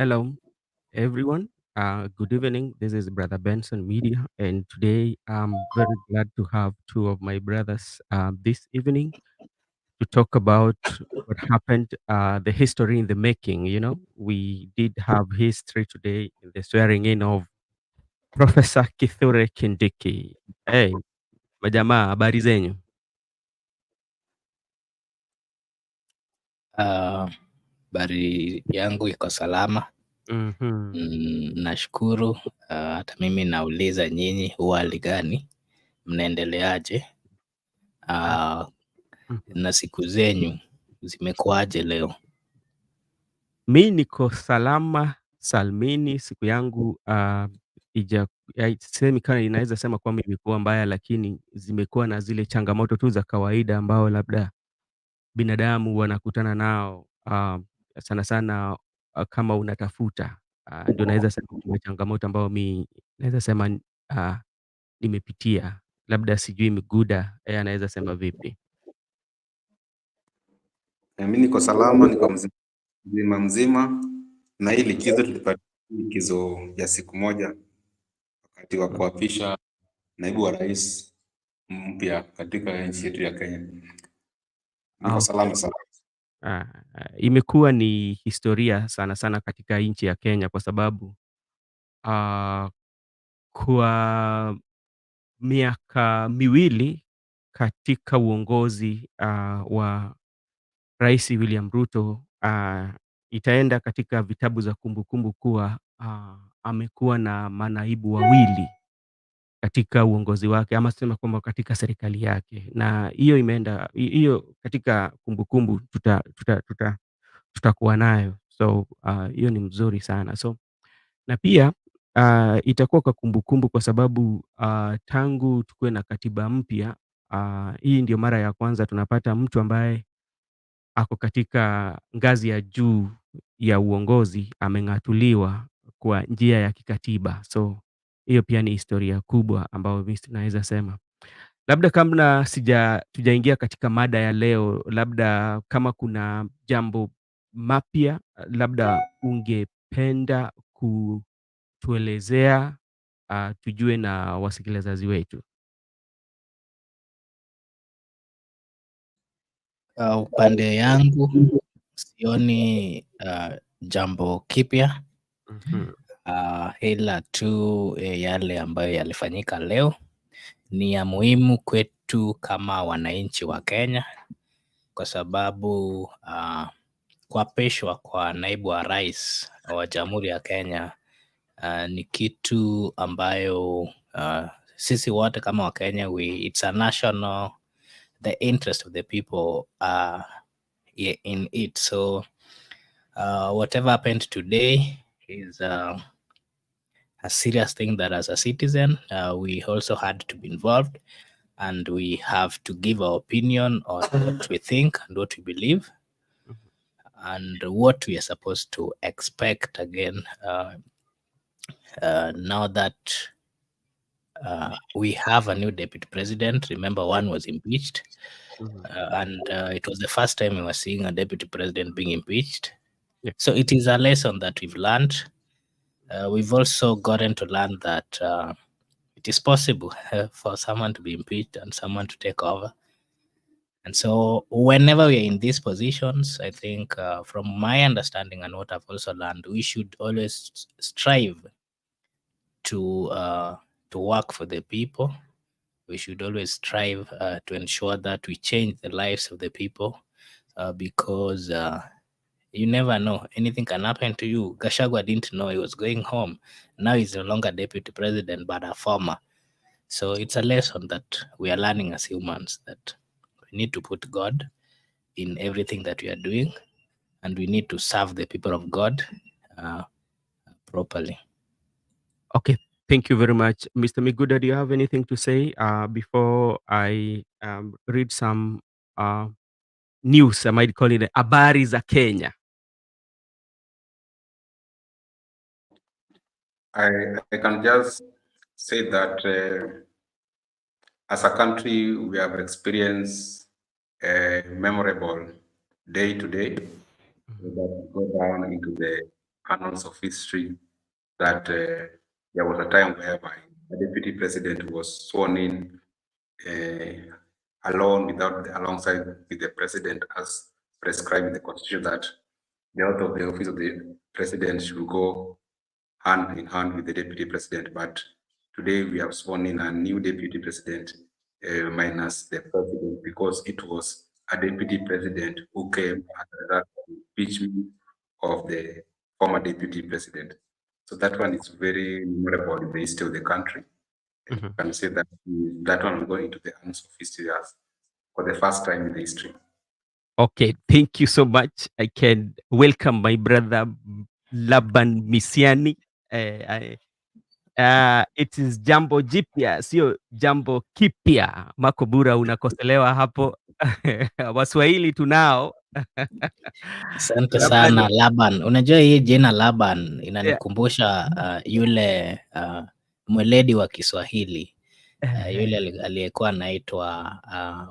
Hello, everyone. Good evening. This is Brother Benson Media, and today I'm very glad to have two of my brothers this evening to talk about what happened, the history in the making. We did have history today in the swearing in of Professor KITHURE Kindiki. Hey, majamaa, habari zenyu? Habari yangu iko salama. Mhm. Nashukuru. Hata mimi nauliza nyinyi huwa hali gani? Mnaendeleaje? Ah, mhm. Na siku zenyu zimekuaje leo? Mi niko salama salmini, siku yangu sisemi kama inaweza sema kwamba imekuwa mbaya, lakini zimekuwa na zile changamoto tu za kawaida ambao labda binadamu wanakutana nao, sana sana kama unatafuta, ndio naweza sema kuna changamoto ambayo mi naweza sema nimepitia. Labda sijui Miguda yeye anaweza sema vipi? Mi niko salama, niko mzima, na hii likizo tulipata likizo ya siku moja wakati wa kuapisha naibu wa rais mpya katika nchi yetu ya Kenya. Niko salama sana. Imekuwa ni historia sana sana katika nchi ya Kenya kwa sababu kwa miaka miwili katika uongozi wa Rais William Ruto, itaenda katika vitabu za kumbukumbu kuwa amekuwa na manaibu wawili katika uongozi wake, ama sema kwamba katika serikali yake, na hiyo katika kumbukumbu tutakuwa nayo. So hiyo ni mzuri sana. So na pia itakuwa kwa kumbukumbu kwa sababu tangu tukuwe na katiba mpya, hii ndio mara ya kwanza tunapata mtu ambaye ako katika ngazi ya juu ya uongozi ameng'atuliwa kwa njia ya kikatiba. So hiyo pia ni historia kubwa ambayo mimi naweza sema. Labda kabla tujaingia katika mada ya leo, labda kama kuna jambo mapya, labda ungependa kutuelezea, tujue na wasikilizaji wetu. Upande yangu sioni jambo kipya, Mhm. ila tu yale ambayo yalifanyika leo ni ya muhimu kwetu kama wananchi wa Kenya, kwa sababu kuapishwa kwa naibu wa rais wa Jamhuri ya Kenya ni kitu ambayo sisi wote kama Wakenya, it's a national, the interest of the people in it. So whatever happened today is a serious thing that as a citizen we also had to be involved, and we have to give our opinion on what we think and what we believe and what we are supposed to expect again now that we have a new deputy president. Remember, one was impeached, and it was the first time we were seeing a deputy president being impeached. Yeah. So it is a lesson that we've learned. We've also gotten to learn that it is possible for someone to be impeached and someone to take over. And so whenever we are in these positions, I think from my understanding and what I've also learned, we should always strive to work for the people. We should always strive to ensure that we change the lives of the people, because you never know, anything can happen to you. Gachagua didn't know he was going home. Now he's no longer deputy president, but a former. So it's a lesson that we are learning as humans, that we need to put God in everything that we are doing, and we need to serve the people of God properly. Okay, thank you very much. Mr. Miguda, do you have anything to say before I read some news? I might call it habari za Kenya. I can just say that as a country we have experienced a memorable day today that go down into the annals of history that there was a time whereby the deputy president was sworn in alongside with the president, as prescribed in the constitution, that the oath of the office of the president should go hand in hand with the deputy president. But today we have sworn in a new deputy president minus the president, because it was a deputy president who came as a result of the impeachment of the former deputy president. So that one is very memorable in the history of the country. And you can say that that one will go into the annals of history as for the first time in the history. Okay, thank you so much. I can welcome my brother Laban Misiani. It is jambo jipya, sio jambo kipya. Makobura, unakoselewa hapo. Waswahili tunao. Asante Laban, sana Laban. Unajua hii jina Laban yeah. inanikumbusha yule mweledi wa Kiswahili yule aliyekuwa anaitwa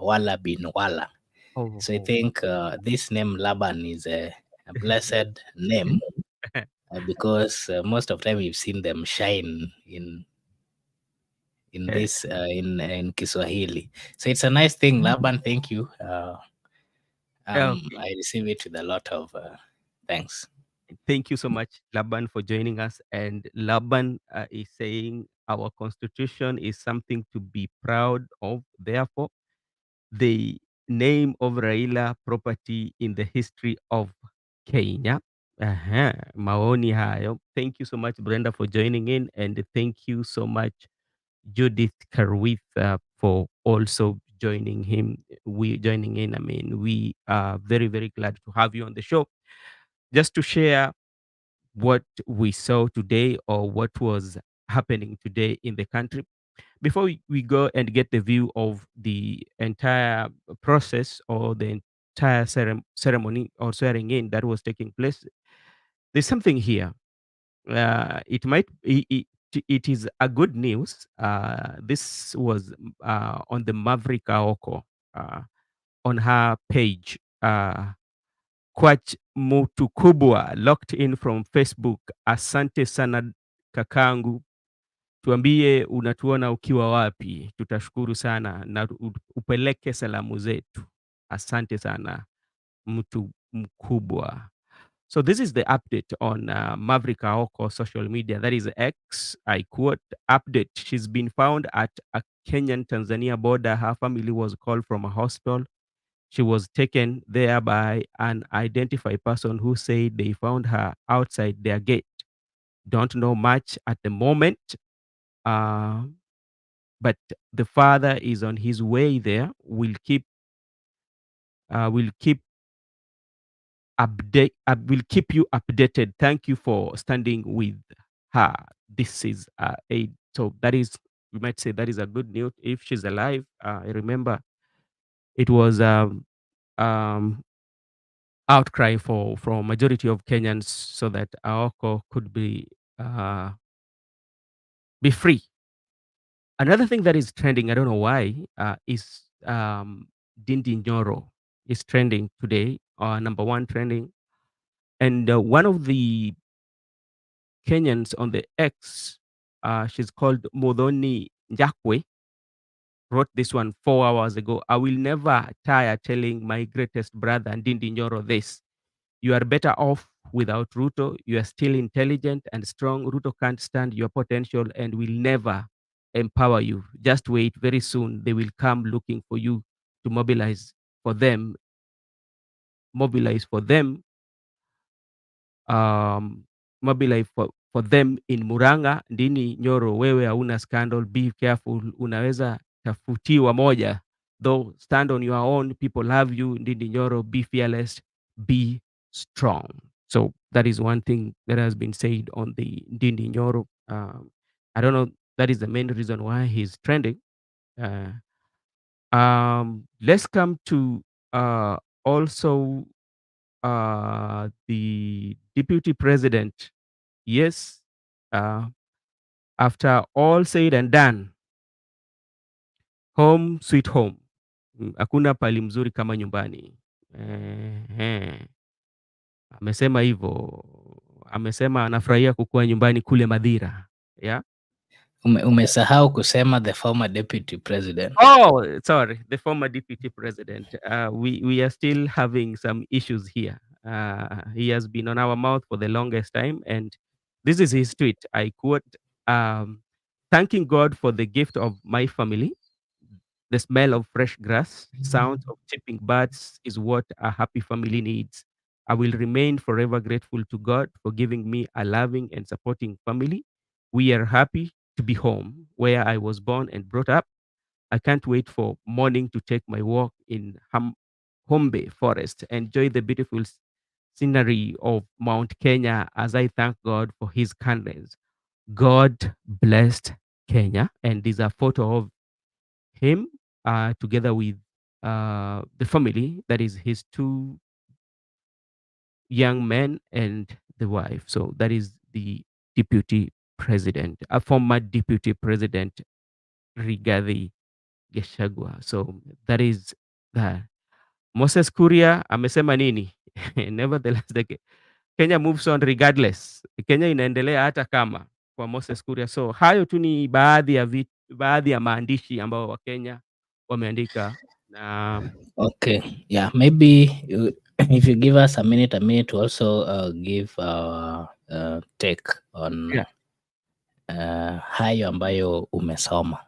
Wala bin Wala. So I think this name Laban is a blessed name because most of the time you've seen them shine in this in Kiswahili. So it's a nice thing, Laban. Thank you. Okay. I receive it with a lot of thanks. Thank you so much, Laban, for joining us. And Laban is saying our constitution is something to be proud of. Therefore, the name of Raila property in the history of Kenya. Maoni hayo. Thank you so much, Brenda, for joining in. And thank you so much, Judith Karwith, for also joining in. I mean, we are very, very glad to have you on the show. Just to share what we saw today or what was happening today in the country. Before we go and get the view of the entire process or the entire ceremony or swearing in that was taking place, there's something here. It is a good news. This was on the Maverick Aoko on her page. Kwach Mutukubwa locked in from Facebook. Asante sana kakangu, tuambie unatuona ukiwa wapi, tutashukuru sana na upeleke salamu zetu. Asante sana mtu mkubwa. So this is the update on Maverick Aoko social media, that is X. I quote, update: she's been found at a Kenyan-Tanzania border. Her family was called from a hospital. She was taken there by an identified person who said they found her outside their gate. Don't know much at the moment, but the father is on his way there. We'll keep you updated. Thank you for standing with her. This is so that is, we might say that is a good news if she's alive. I remember it was outcry from majority of Kenyans so that Aoko could be free. Another thing that is trending, I don't know why, is Dindi Nyoro is trending today, number one trending. And one of the Kenyans on the X, she's called Modoni Njakwe, wrote this one 4 hours ago. I will never tire telling my greatest brother Dindi Nyoro this. You are better off without Ruto. You are still intelligent and strong. Ruto can't stand your potential and will never empower you. Just wait. Very soon they will come looking for you to mobilize for them. Mobilize for them in Muranga. Ndini Nyoro, wewe hauna scandal. Be careful. Unaweza tafutiwa moja. Though stand on your own. People love you. Ndini Nyoro, be fearless. Be strong. So that is one thing that has been said on the Ndindi Nyoro. I don't know. That is the main reason why he's trending. Let's come to also the deputy president. Yes, after all said and done, home sweet home. Hakuna pali mzuri kama nyumbani. Amesema hivyo. amesema anafurahia kukuwa nyumbani kule Mathira. Yeah. Umesahau kusema the former deputy president. Oh, sorry, the former deputy president. We are still having some issues here. He has been on our mouth for the longest time, and this is his tweet. I quote, thanking God for the gift of my family. The smell of fresh grass, sounds of chirping birds is what a happy family needs. I will remain forever grateful to God for giving me a loving and supporting family. We are happy to be home, where I was born and brought up. I can't wait for morning to take my walk in Hombe Forest, enjoy the beautiful scenery of Mount Kenya as I thank God for his kindness. God blessed Kenya. And there's a photo of him together with the family, that is his two young men and the wife. So that is the deputy president, a former deputy president, Rigathi Gachagua. So that is that. Moses Kuria amesema nini? Nevertheless, Kenya moves on regardless. Kenya inaendelea hata kama kwa Moses Kuria. So hayo tu ni baadhi ya maandishi ambao Wakenya wameandika na Okay, yeah, maybe if you give us a minute to also give our take on hayo ambayo umesoma,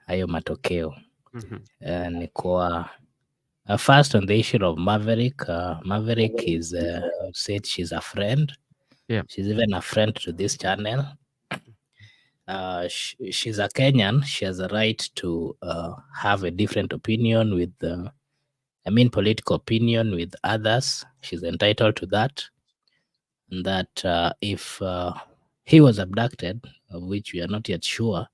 hayo matokeo. Ni kwa first on the issue of Maverick. Maverick is said she's a friend. She's even a friend to this channel. She's a Kenyan. She has a right to have a different opinion with, political opinion with others. She's entitled to that. And that if he was abducted, of which we are not yet sure,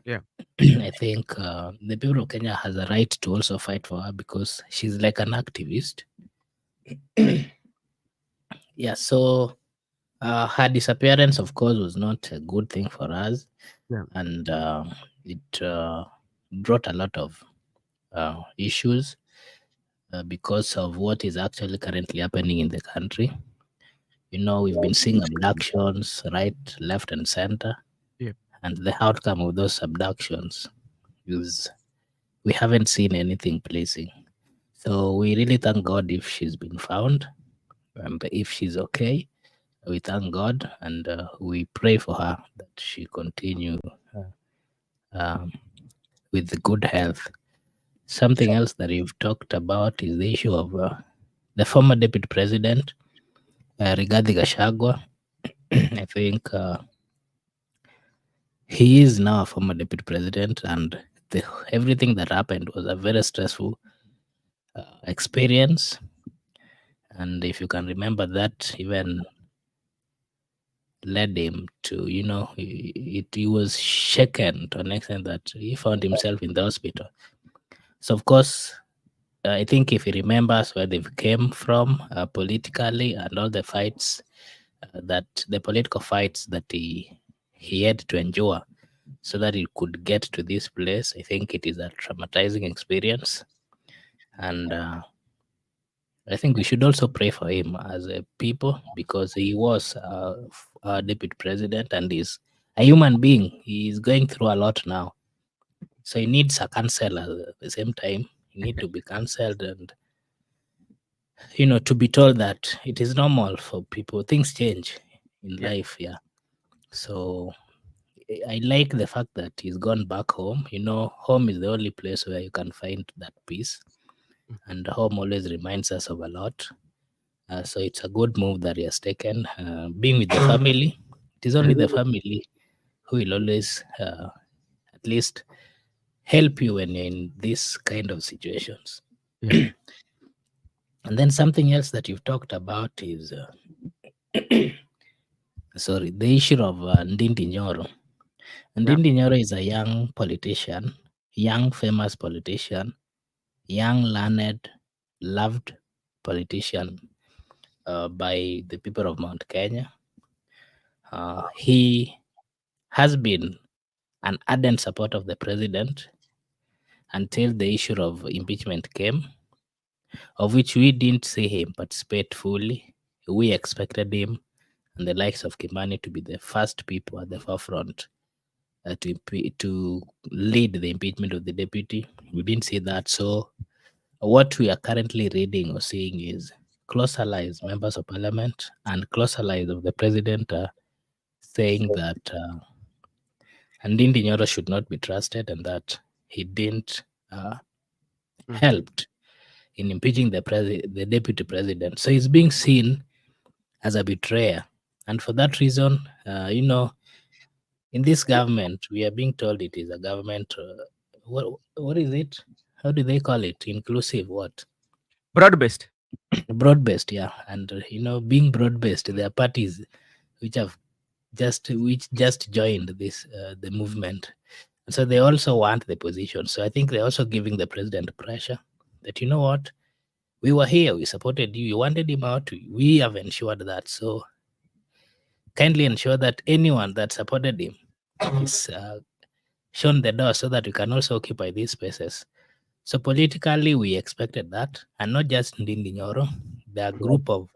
I think the people of Kenya has a right to also fight for her because she's like an activist. Yeah, so her disappearance, of course, was not a good thing for us. And it brought a lot of issues because of what is actually currently happening in the country. You know, we've been seeing abductions right, left, and center. And the outcome of those abductions is we haven't seen anything pleasing. So we really thank God if she's been found. If she's okay, we thank God and we pray for her that she continue with good health. Something else that you've talked about is the issue of the former deputy president, Rigathi Gachagua. I think he is now a former deputy president, and everything that happened was a very stressful experience. And if you can remember, that even led him to, he was shaken to an extent that he found himself in the hospital. So, of course, I think if he remembers where they came from politically and all the fights, the political fights that he had to endure so that he could get to this place, I think it is a traumatizing experience. And I think we should also pray for him as a people because he was a deputy president and is a human being. He is going through a lot now. So he needs a counselor at the same time. He needs to be counseled and, to be told that it is normal for people. Things change in life, yeah. So I like the fact that he's gone back home. Home is the only place where you can find that peace. And home always reminds us of a lot. So it's a good move that he has taken. Being with the family, it is only the family who will always at least help you when you're in this kind of situations. And then something else that you've talked about is, the issue of Ndindi Nyoro. Ndindi Nyoro is a young politician, young famous politician, young learned, loved politician by the people of Mount Kenya. He has been an ardent supporter of the president until the issue of impeachment came, of which we didn't see him participate fully. We expected him and the likes of Kimani to be the first people at the forefront to lead the impeachment of the deputy. We didn't see that. So what we are currently reading or seeing is close allies, members of parliament, and close allies of the president saying that Ndindi Nyoro should not be trusted and that he didn't helped in impeaching the deputy president. So he's being seen as a betrayer. And for that reason, in this government, we are being told it is a government. What is it? How do they call it? Inclusive what? Broad-based. Broad-based, yeah. And being broad-based, there are parties which just joined this the movement, and so they also want the position. So I think they're also giving the president pressure that what, we were here, we supported you, you wanted him out, we have ensured that. So kindly ensure that anyone that supported him is shown the door so that we can also occupy these spaces. So politically, we expected that, and not just Ndindi Nyoro. There are a group of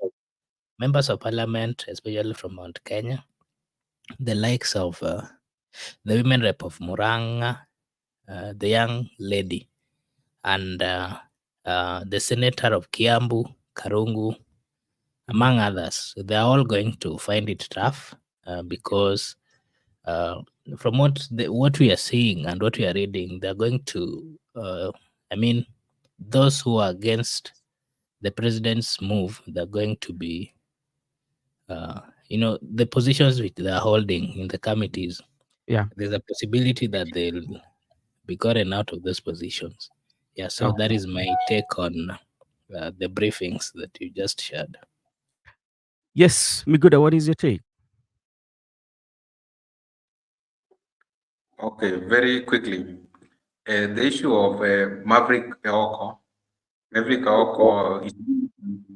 members of parliament, especially from Mount Kenya, the likes of the women rep of Muranga, the young lady, and the senator of Kiambu, Karungu, among others. They are all going to find it tough because from what we are seeing and what we are reading, they're going to, those who are against the president's move, they're going to be, the positions which they're holding in the committees. Yeah. There's a possibility that they'll be gotten out of those positions. Yeah, so that is my take on the briefings that you just shared. Yes, Miguda, what is your take? Okay, very quickly. The issue of Maverick Kaoko. Maverick Kaoko,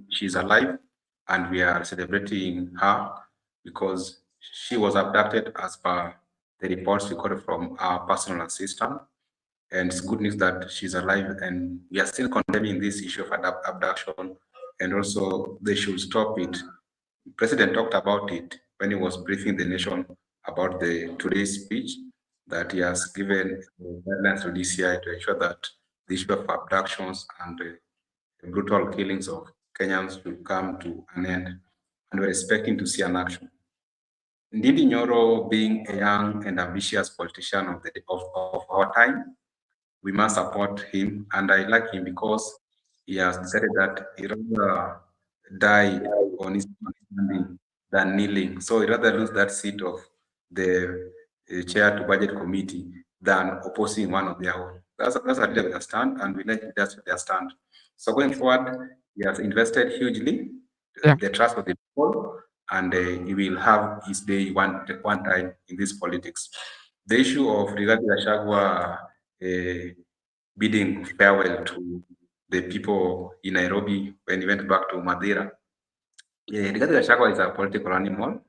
she's alive, and we are celebrating her because she was abducted as per the reports we got from our personal assistant. And it's good news that she's alive, and we are still condemning this issue of abduction, and also they should stop it. The president talked about it when he was briefing the nation about today's speech, that he has given guidelines to DCI to ensure that the issue of abductions and the brutal killings of Kenyans will come to an end, and we're expecting to see an action. Ndindi Nyoro, being a young and ambitious politician of our time, we must support him, and I like him because he has decided that he rather die on his standing than kneeling. So he rather lose that seat of the chair to budget committee than opposing one of their own. That's a leader with a stand, and we let that's their stand. So going forward, he has invested hugely the trust of the people, and he will have his day one time in this politics. The issue of Rigathi Gachagua bidding farewell to the people in Nairobi when he went back to Madeira. Rigathi Gachagua is a political animal,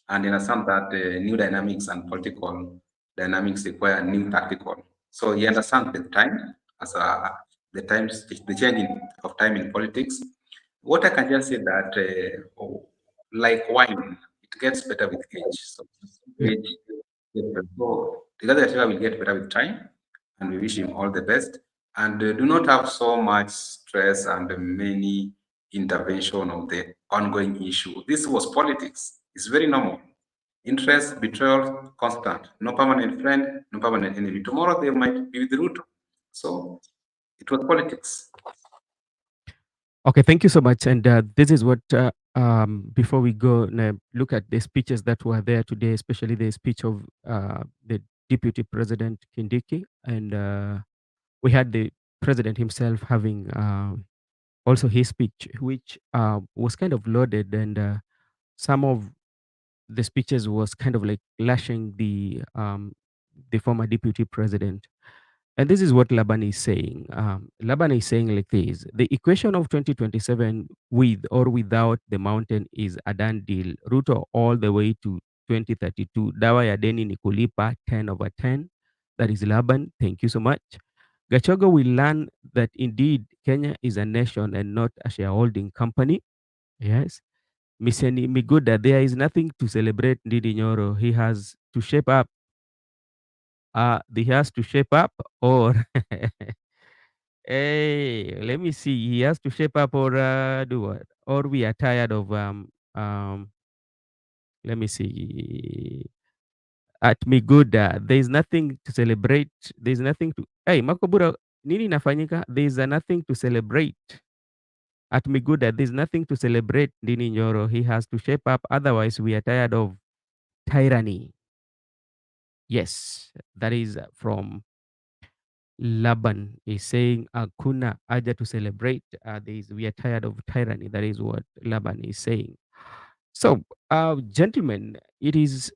and in understand that new dynamics and political dynamics require new tactical. So he understands the time as the change of time in politics. What I can just say that like wine, it gets better with age. So age gets better. So Rigathi Gachagua will get better with time, and we wish him all the best. And do not have so much stress and many intervention of the ongoing issue. This was politics. It's very normal. Interest, betrayal, constant. No permanent friend, no permanent enemy. Tomorrow they might be with Ruto. So it was politics. Okay, thank you so much. And this is what, before we go and look at the speeches that were there today, especially the speech of the Deputy President Kindiki, and we had the president himself having also his speech, which was kind of loaded, and some of the speeches was kind of like lashing the former deputy president. And this is what Laban is saying. Laban is saying like this: the equation of 2027 with or without the mountain is a done deal. Ruto all the way to 2032. Dawa ya deni ni kulipa 10/10. That is Laban. Thank you so much. Gachagua will learn that indeed Kenya is a nation and not a shareholding company. Yes. Mr. Miguda, there is nothing to celebrate Ndidi Nyoro. He has to shape up. He has to shape up or hey, let me see. He has to shape up or do what? Or we are tired of let me see. At Miguda, there is nothing to celebrate. There is nothing to hey, Makobura, nini nafanyika? There is nothing to celebrate. At Miguda, there is nothing to celebrate Ndini Nyoro. He has to shape up. Otherwise, we are tired of tyranny. Yes, that is from Laban is saying Akuna aja to celebrate. We are tired of tyranny. That is what Laban is saying. So, gentlemen, it is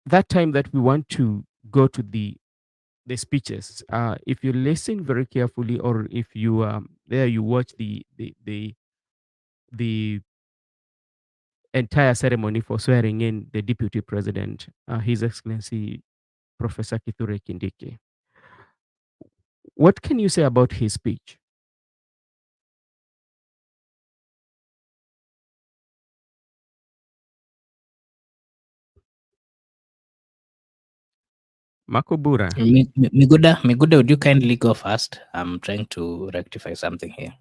that time that we want to go to the speeches. If you listen very carefully, or if you there you watch the entire ceremony for swearing in the deputy president, His Excellency Professor KITHURE Kindiki. What can you say about his speech? Makobura. Miguda, would you kindly go first? I'm trying to rectify something here.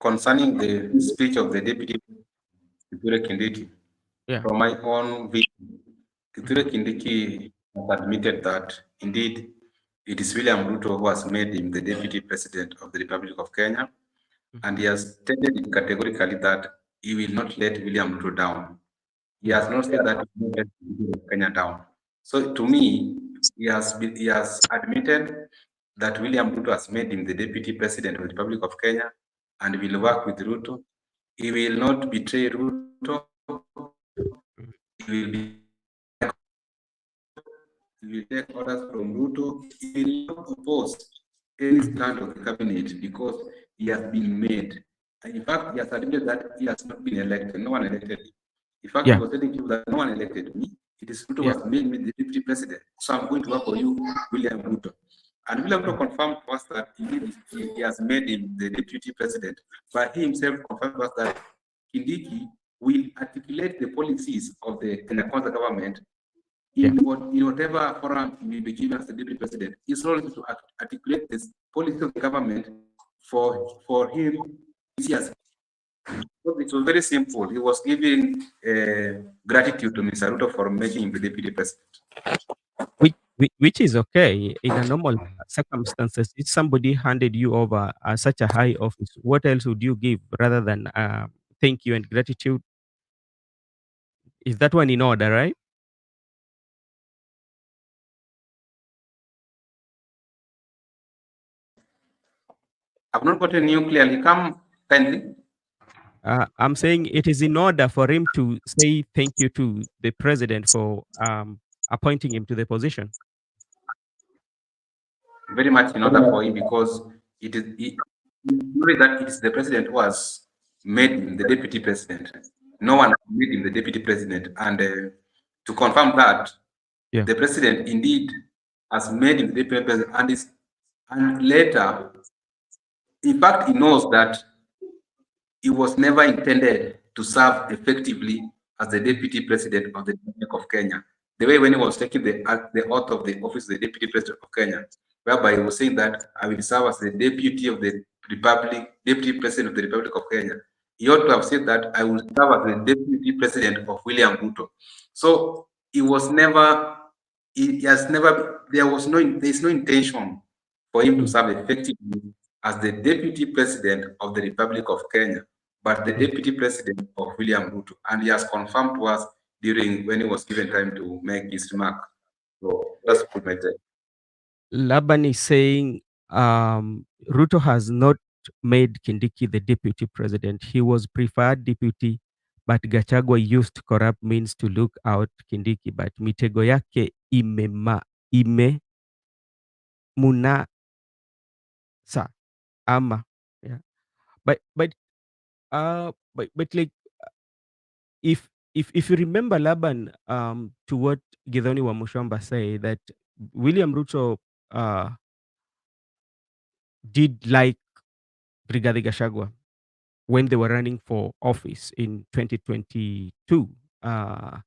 Concerning the speech of the Deputy Kithure Kindiki, Yeah. from my own view, Kithure Kindiki has admitted that indeed it is William Ruto who has made him the Deputy President of the Republic of Kenya, and he has stated it categorically that he will not let William Ruto down. He has not said that he will not let Kenya down. So to me, he has admitted that William Ruto has made him the Deputy President of the Republic of Kenya and will work with Ruto. He will not betray Ruto. He will be he will take orders from Ruto. He will not oppose any stand of the cabinet because he has been made. And in fact, he has admitted that he has not been elected. No one elected him. In fact, Yeah. he was telling people that no one elected me. It is Ruto Yeah. was made me the deputy president. So I'm going to work for you, William Ruto. And William Ruto confirmed to us that he has made him the deputy president. But he himself confirmed to us that Kindiki will articulate the policies of the Kenya Kwanza government in whatever forum he will be given as the deputy president. His role is to articulate this policy of the government for him. Yes. It was very simple. He was giving gratitude to Mr. Ruto for making him the deputy president. Which is okay in a normal circumstances. If somebody handed you over such a high office, what else would you give rather than thank you and gratitude? Is that one in order, right? I've not gotten you clearly. Come kindly. I'm saying it is in order for him to say thank you to the president for appointing him to the position. Very much in order for him because it is only that it is the president who has made him the deputy president. No one made him the deputy president. And to confirm that, the president indeed has made him the deputy president, and later, in fact, he knows that he was never intended to serve effectively as the deputy president of the Republic of Kenya. The way when he was taking the oath of the office of the deputy president of Kenya, whereby he was saying that I will serve as the deputy president of the Republic of Kenya. He ought to have said that I will serve as the deputy president of William Ruto. So there is no intention for him to serve effectively as the deputy president of the Republic of Kenya, but the deputy president of William Ruto. And he has confirmed to us during when he was given time to make his remark. So that's what my take. Laban is saying Ruto has not made Kindiki the deputy president. He was preferred deputy, but Gachagua used corrupt means to look out Kindiki, but mitego yake ime muna sa ama. Yeah. But like if you remember Laban to what Githoni Wamushamba say that William Ruto did like Brigadier Gachagua when they were running for office in 2022, uh,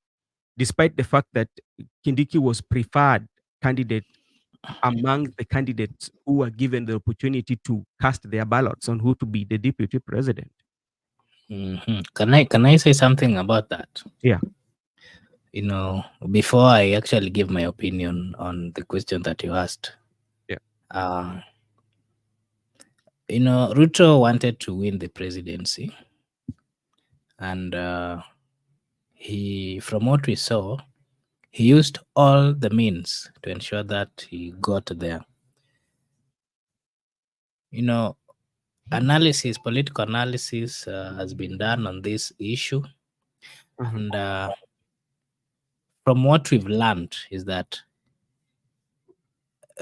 despite the fact that Kindiki was preferred candidate among the candidates who were given the opportunity to cast their ballots on who to be the deputy president. Can I say something about that? Yeah. Before I actually give my opinion on the question that you asked. Yeah. Ruto wanted to win the presidency, and from what we saw, he used all the means to ensure that he got there. Political analysis has been done on this issue. Mhm. And from what we've learned is that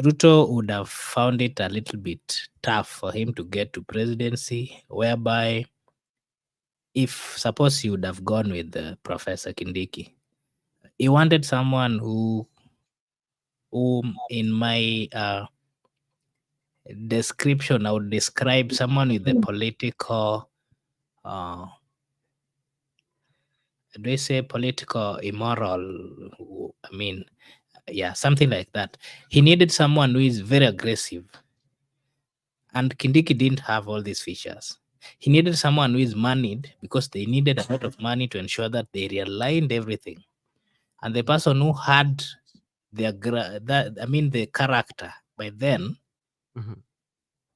Ruto would have found it a little bit tough for him to get to presidency, whereby if suppose he would have gone with Professor Kindiki, he wanted someone who in my description, I would describe someone with the political, do I say political immoral? Yeah, something like that. He needed someone who is very aggressive. And Kindiki didn't have all these features. He needed someone who is moneyed because they needed a lot of money to ensure that they realigned everything. And the person who had the character by then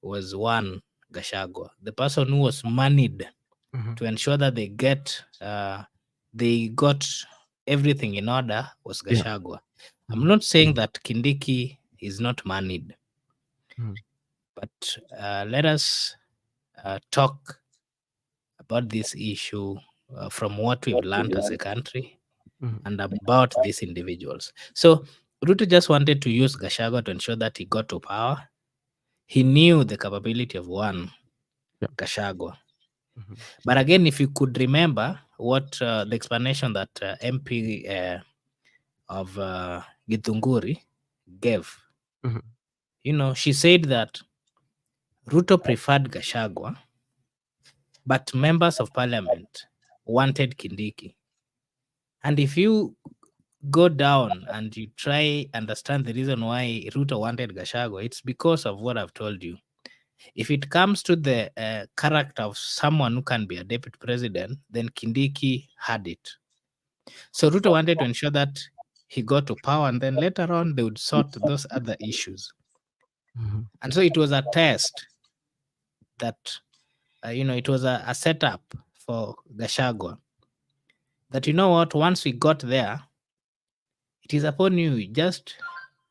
was one Gachagua. The person who was moneyed to ensure that they got everything in order was Gachagua. I'm not saying that Kindiki is not moneyed, but let us talk about this issue from what we've learned as a country and about these individuals. So Ruto just wanted to use Gachagua to ensure that he got to power. He knew the capability of one Gachagua. But again, if you could remember what the explanation that MP of Githunguri gave, she said that Ruto preferred Gachagua, but members of parliament wanted Kindiki. And if you go down and you try understand the reason why Ruto wanted Gachagua, it's because of what I've told you. If it comes to the character of someone who can be a deputy president, then Kindiki had it. So Ruto wanted to ensure that he got to power, and then later on they would sort those other issues. And so it was a test that, it was a setup for Gachagua. That, once we got there, it is upon you. Just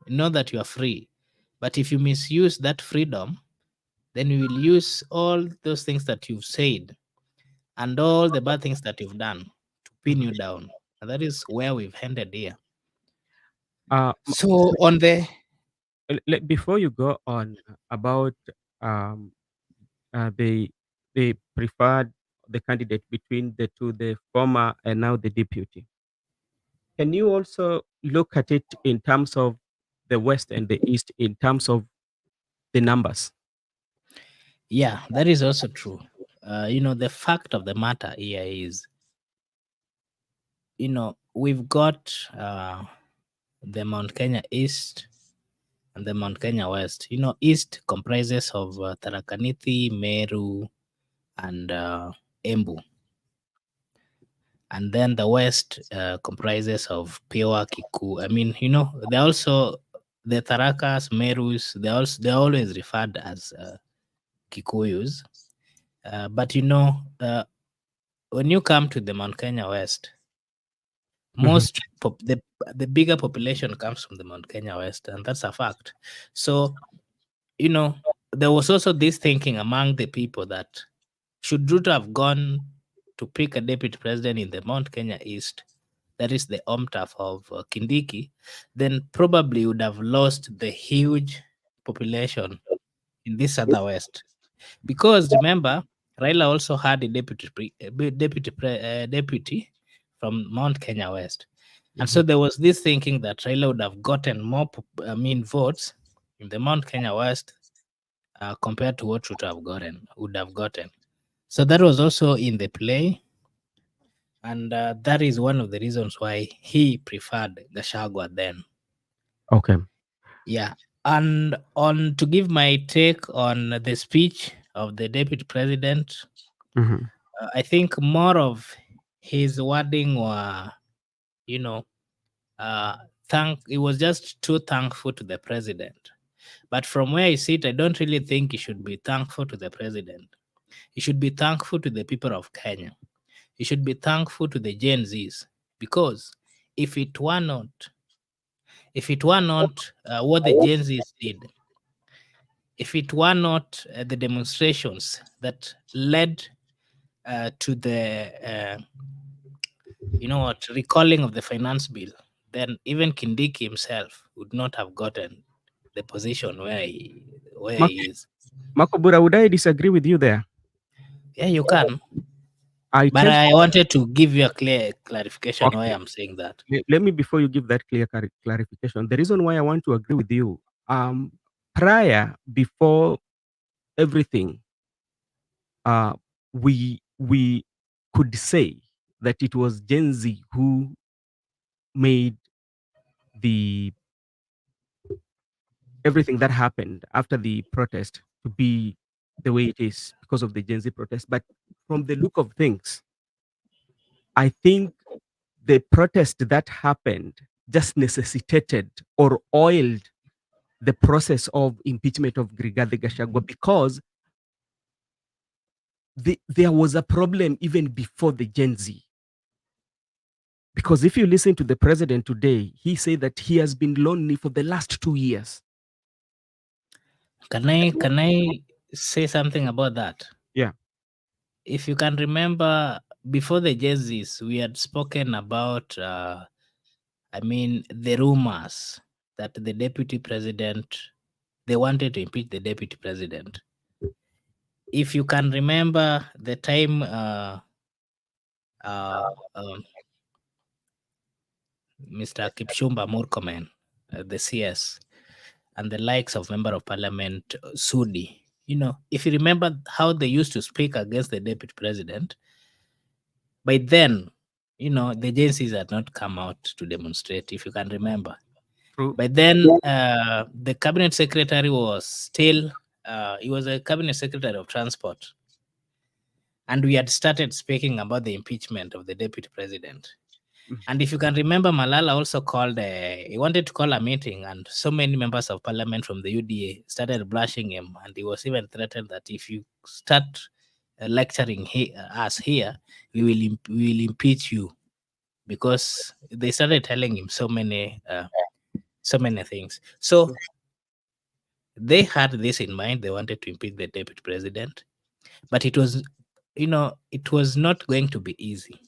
know that you are free. But if you misuse that freedom, then we will use all those things that you've said and all the bad things that you've done to pin you down. And that is where we've ended here. So before you go on about they preferred the candidate between the two, the former and now the deputy. Can you also look at it in terms of the West and the East in terms of the numbers? Yeah, that is also true. The fact of the matter here is, we've got the Mount Kenya East and the Mount Kenya West. East comprises of Tharaka Nithi, Meru, and Embu. And then the West comprises of Pure Kiku. They're also the Tharakas, Merus. They're always referred as Kikuyus. But when you come to the Mount Kenya West, the bigger population comes from the Mount Kenya West, and that's a fact. So, there was also this thinking among the people that should Ruto have gone to pick a deputy president in the Mount Kenya East, that is the home turf of Kindiki, then probably would have lost the huge population in this other West. Because remember, Raila also had a deputy from Mount Kenya West. And so there was this thinking that Raila would have gotten more votes in the Mount Kenya West compared to what would have gotten. So that was also in the play. And that is one of the reasons why he preferred Gachagua then. Okay. Yeah. And on to give my take on the speech of the deputy president, Mhm. I think more of his wording were, you know, he was just too thankful to the president. But from where I sit, I don't really think he should be thankful to the president. He should be thankful to the people of Kenya. He should be thankful to the Gen Zs, because if it were not, what the Gen Zs did, if it were not the demonstrations that led to the recalling of the finance bill, then even Kindiki himself would not have gotten the position where he is. Makobura, would I disagree with you there? Yeah, you can. I But tend I wanted to give you a clear clarification why Okay. I'm saying that. Let me, before you give that clear clarification, the reason why I want to agree with you, before everything, uh, we could say that it was Gen Z who made the everything that happened after the protest to be the way it is because of the Gen Z protest. But from the look of things, I think the protest that happened just necessitated or oiled the process of impeachment of Rigathi Gachagua, because there was a problem even before the Gen Z. Because if you listen to the president today, he said that he has been lonely for the last 2 years. Can I say something about that? Yeah. If you can remember, before the Gen Zs, we had spoken about, the rumors that the deputy president, they wanted to impeach the deputy president. If you can remember the time Mr. Kipchumba Murkomen, the CS, and the likes of Member of Parliament Sudi, if you remember how they used to speak against the deputy president, by then, the agencies had not come out to demonstrate, if you can remember. True. By then, the cabinet secretary was still, he was a cabinet secretary of transport. And we had started speaking about the impeachment of the deputy president. And if you can remember, Malala also he wanted to call a meeting, and so many members of parliament from the UDA started blushing him. And he was even threatened that if you start lecturing us here, we will impeach you, because they started telling him so many things. So they had this in mind. They wanted to impeach the deputy president, but it was not going to be easy.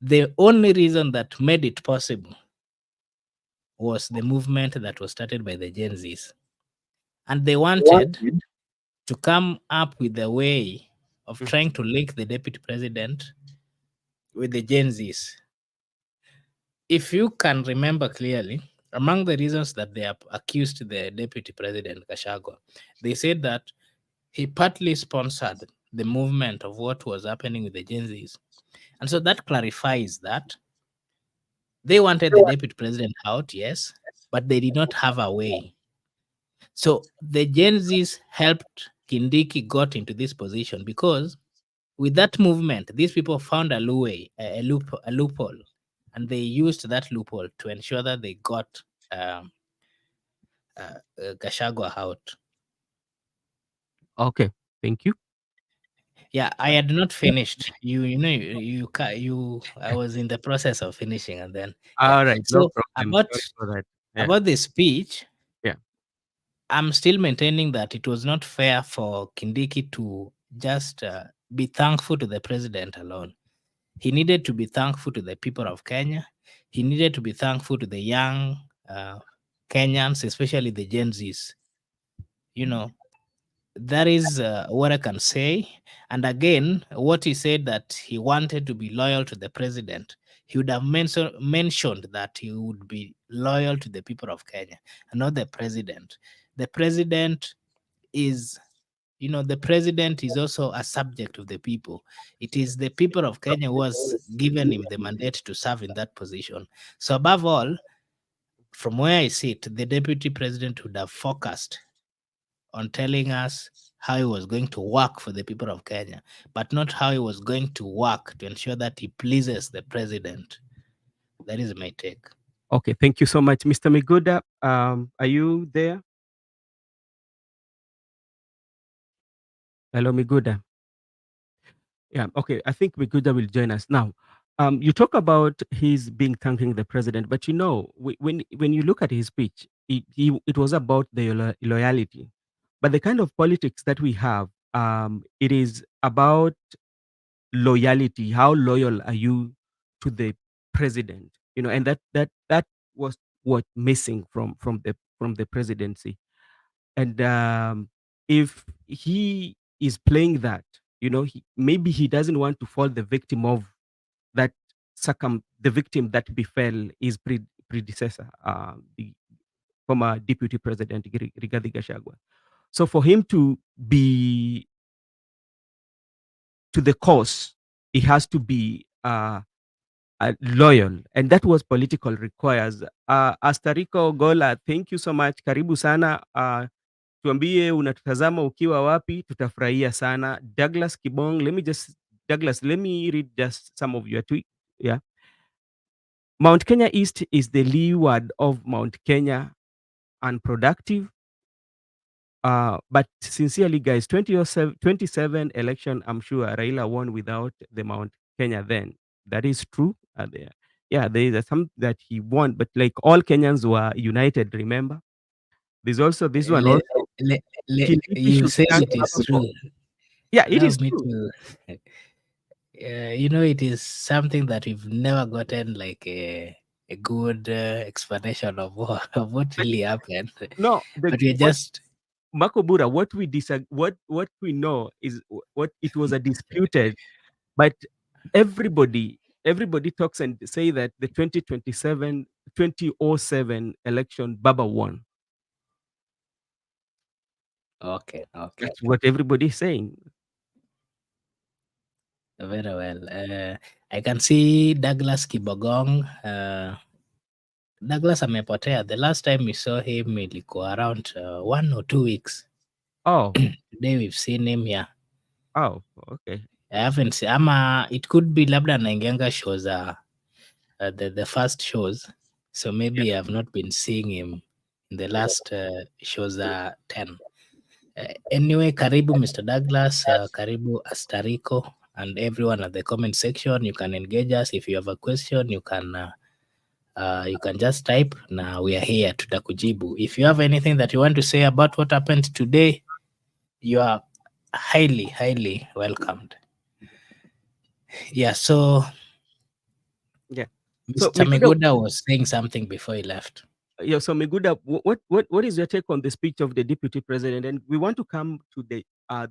The only reason that made it possible was the movement that was started by the Gen Zs. And they wanted to come up with a way of trying to link the deputy president with the Gen Zs. If you can remember clearly, among the reasons that they accused the deputy president, Gachagua, they said that he partly sponsored the movement of what was happening with the Gen Zs. And so that clarifies that they wanted the deputy president out, yes, but they did not have a way. So the Gen Zs helped Kindiki got into this position, because with that movement, these people found a loophole, and they used that loophole to ensure that they got Gachagua out. Okay. Thank you. Yeah, I had not finished. I was in the process of finishing, and then All right. No So problem. about Sorry for that. Yeah. about the speech, Yeah. I'm still maintaining that it was not fair for Kindiki to just be thankful to the president alone. He needed to be thankful to the people of Kenya. He needed to be thankful to the young Kenyans, especially the Gen Zs. that is what I can say. And again, what he said that he wanted to be loyal to the president, he would have mentioned that he would be loyal to the people of Kenya and not the president. The president is, the president is also a subject of the people. It is the people of Kenya who has given him the mandate to serve in that position. So above all, from where I sit, the deputy president would have focused on telling us how he was going to work for the people of Kenya, but not how he was going to work to ensure that he pleases the president. That is my take. Okay, thank you so much. Mr. Miguda, are you there? Hello, Miguda. Yeah, okay. I think Miguda will join us now. You talk about his being thanking the president, but when you look at his speech, it was about the loyalty. But the kind of politics that we have, it is about loyalty. How loyal are you to the president? And that was what missing from the presidency. And if he is playing that, maybe he doesn't want to fall the victim of that the victim that befell his predecessor, the former deputy president Rigathi Gachagua. So for him to be to the cause, he has to be loyal, and that was political requires. Astariko Gola, thank you so much. Karibu sana. Tuambie unatutazama ukiwa wapi, tutafurahia sana. Douglas Kibong, let me read just some of your tweet. Yeah. Mount Kenya East is the leeward of Mount Kenya, unproductive. But sincerely, guys, 27 election, I'm sure Raila won without the Mount Kenya then. That is true. There is some that he won, but like all Kenyans were united, remember? There's also this one also. Kindiki You should said thank it is Baba true. Yeah, it Allow is me true. to. It is something that we've never gotten like a good explanation of what really happened. No, But we're just Makobura, what we know is what it was a disputed, but everybody talks and say that the 2007 election Baba won. okay. That's what everybody's saying. Very well. I can see Douglas Kibogong. Douglas amepotea. The last time we saw him ilikuwa around 1 or 2 weeks. Oh, Today we've seen him here. oh, okay. I haven't seen ama it could be labda anaingianga shows the first shows. So maybe I've not been seeing him in the last shows 10. Anyway, karibu Mr. Douglas, karibu Astariko, and everyone at the comment section. You can engage us. If you have a question, you can just type. Now we are here tutakujibu. If you have anything that you want to say about what happened today, you are highly welcomed. Yeah, so Yeah. Mr. So Miguda was saying something before he left. Yeah, so Miguda, what is your take on the speech of the deputy president? And we want to come to the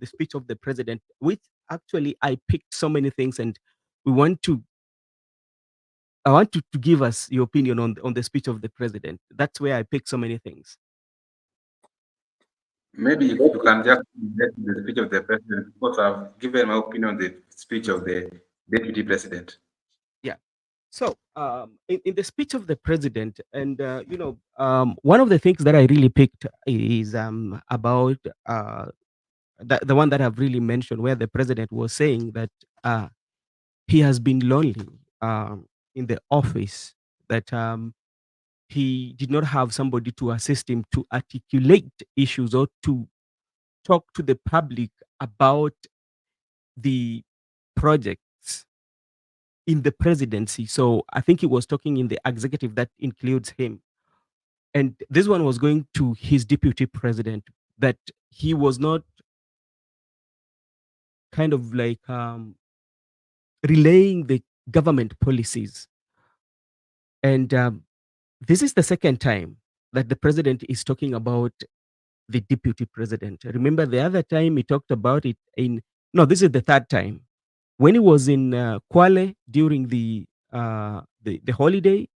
speech of the president, which actually I picked so many things, and I want to give us your opinion on the speech of the president. That's where I picked so many things. Maybe if you can just get the speech of the president, because I've given my opinion on the speech of the deputy president. Yeah. So in the speech of the president, and one of the things that I really picked is about the one that I've really mentioned, where the president was saying that he has been lonely in the office, that he did not have somebody to assist him to articulate issues or to talk to the public about the projects in the presidency. So I think he was talking in the executive that includes him. And this one was going to his deputy president, that he was not kind of like relaying the government policies. And this is the second time that the president is talking about the deputy president. Remember the other time he talked about it no, this is the third time. When he was in Kwale during the holiday,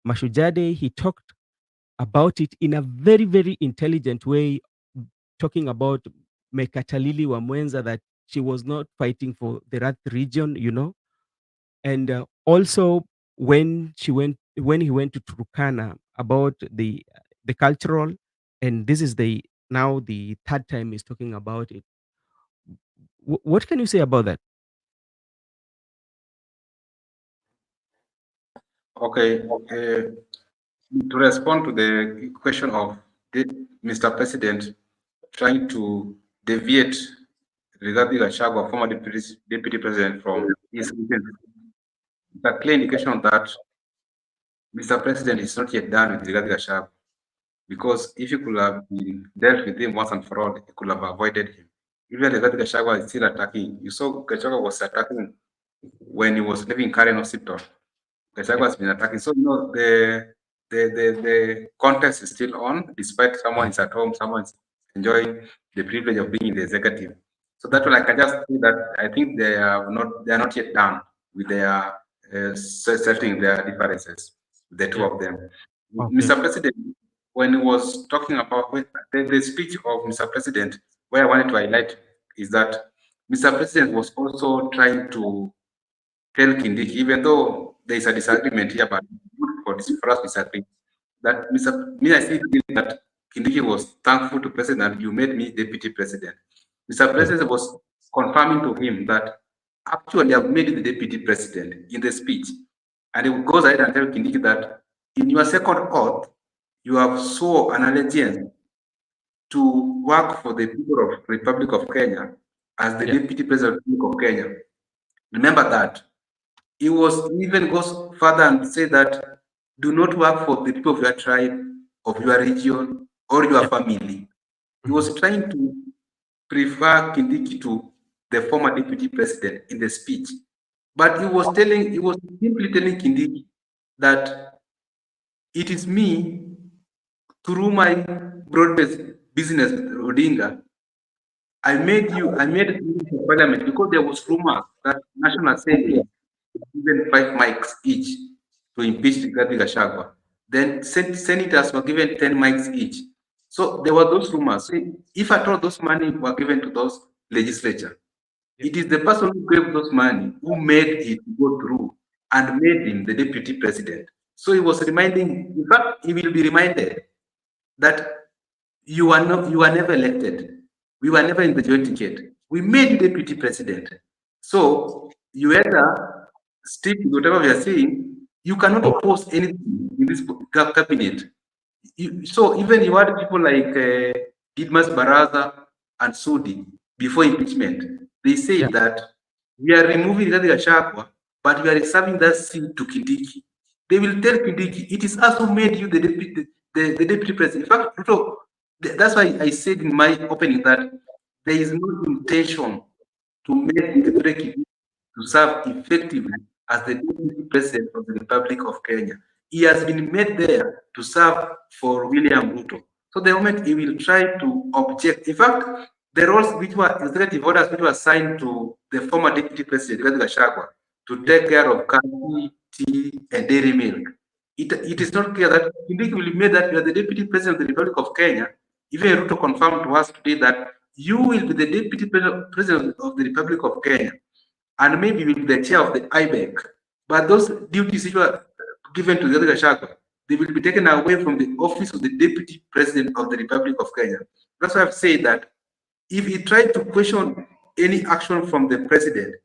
Mashujaa Day, he talked about it in a very, very intelligent way, talking about Mekatalili Wamwenza, that she was not fighting for the Rat region, and also when he went to Turkana, about the cultural, and this is now the third time he's talking about it. What can you say about that? Okay. To respond to the question of Mr. President trying to deviate regarding GACHAGUA, former deputy president, from his intent, it's a clear indication that Mr. President is not yet done with regarding GACHAGUA, because if he could have dealt with him once and for all, he could have avoided him. Even regarding GACHAGUA is still attacking. You saw GACHAGUA was attacking when he was living in Karen Hospital. GACHAGUA has been attacking. So, the contest is still on, despite someone is at home, someone is enjoying the privilege of being in the executive. So that one, I can just say that I think they are not yet done with their settling their differences, the two of them. Okay. Mr. President, when he was talking about the speech of Mr. President, where I wanted to highlight is that Mr. President was also trying to tell Kindiki, even though there is a disagreement here, but for us to disagree, that I still feel that Kindiki was thankful to President, you made me deputy president. Mr. President was confirming to him that actually I've made you the deputy president in the speech. And he goes ahead and tell Kindiki that in your second oath, you have sworn an allegiance to work for the people of Republic of Kenya as the deputy president of the Republic of Kenya. Remember that. He even goes further and say that do not work for the people of your tribe, of your region, or your family. He was trying to prefer Kindiki to the former deputy president in the speech. But he was simply telling Kindiki that it is me, through my broad-based business, Odinga, I made parliament because there was rumors that National Assembly given 5 mics each to impeach Rigathi Gachagua. Then senators were given 10 mics each. So there were those rumors. So if at all those money were given to those legislature, it is the person who gave those money who made it go through and made him the deputy president. So he was reminding, in fact, he will be reminded that you are never elected. We were never in the joint ticket. We made you deputy president. So you either stick with whatever we are saying. You cannot oppose anything in this cabinet. So even you had people like Didmas Baraza and Sudi before impeachment. They said that we are removing Rigathi Gachagua, but we are reserving that seat to Kindiki. They will tell Kindiki, it is us who made you the deputy president. In fact, Ruto, that's why I said in my opening that there is no intention to make KITHURE to serve effectively as the deputy president of the Republic of Kenya. He has been made there to serve for William Ruto. So the moment he will try to object, in fact, the roles which were executive orders which were assigned to the former deputy president, Rigathi Gachagua, to take care of coffee, tea, and dairy milk. It is not clear that Kindiki will be made that you are the deputy president of the Republic of Kenya. Even Ruto confirmed to us today that you will be the deputy president of the Republic of Kenya, and maybe you will be the chair of the IBEC. But those duties which were given to Rigathi Gachagua, they will be taken away from the office of the deputy president of the Republic of Kenya. That's why I've said that if he tried to question any action from the president,